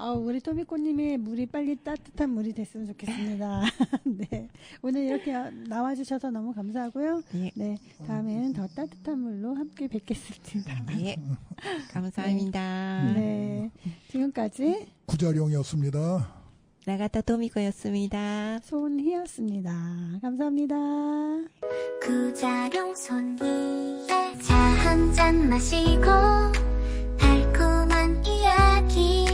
우리 토미코님의 물이 빨리 따뜻한 물이 됐으면 좋겠습니다. 네. 오늘 이렇게 나와주셔서 너무 감사하고요. 예. 네. 다음에는 더 따뜻한 물로 함께 뵙겠습니다. 예. 감사합니다. 네. 지금까지 구자룡이었습니다. 나가타 토미코였습니다. 손희였습니다. 감사합니다. 구자룡 손 위에 차 한 잔 마시고 달콤한 이야기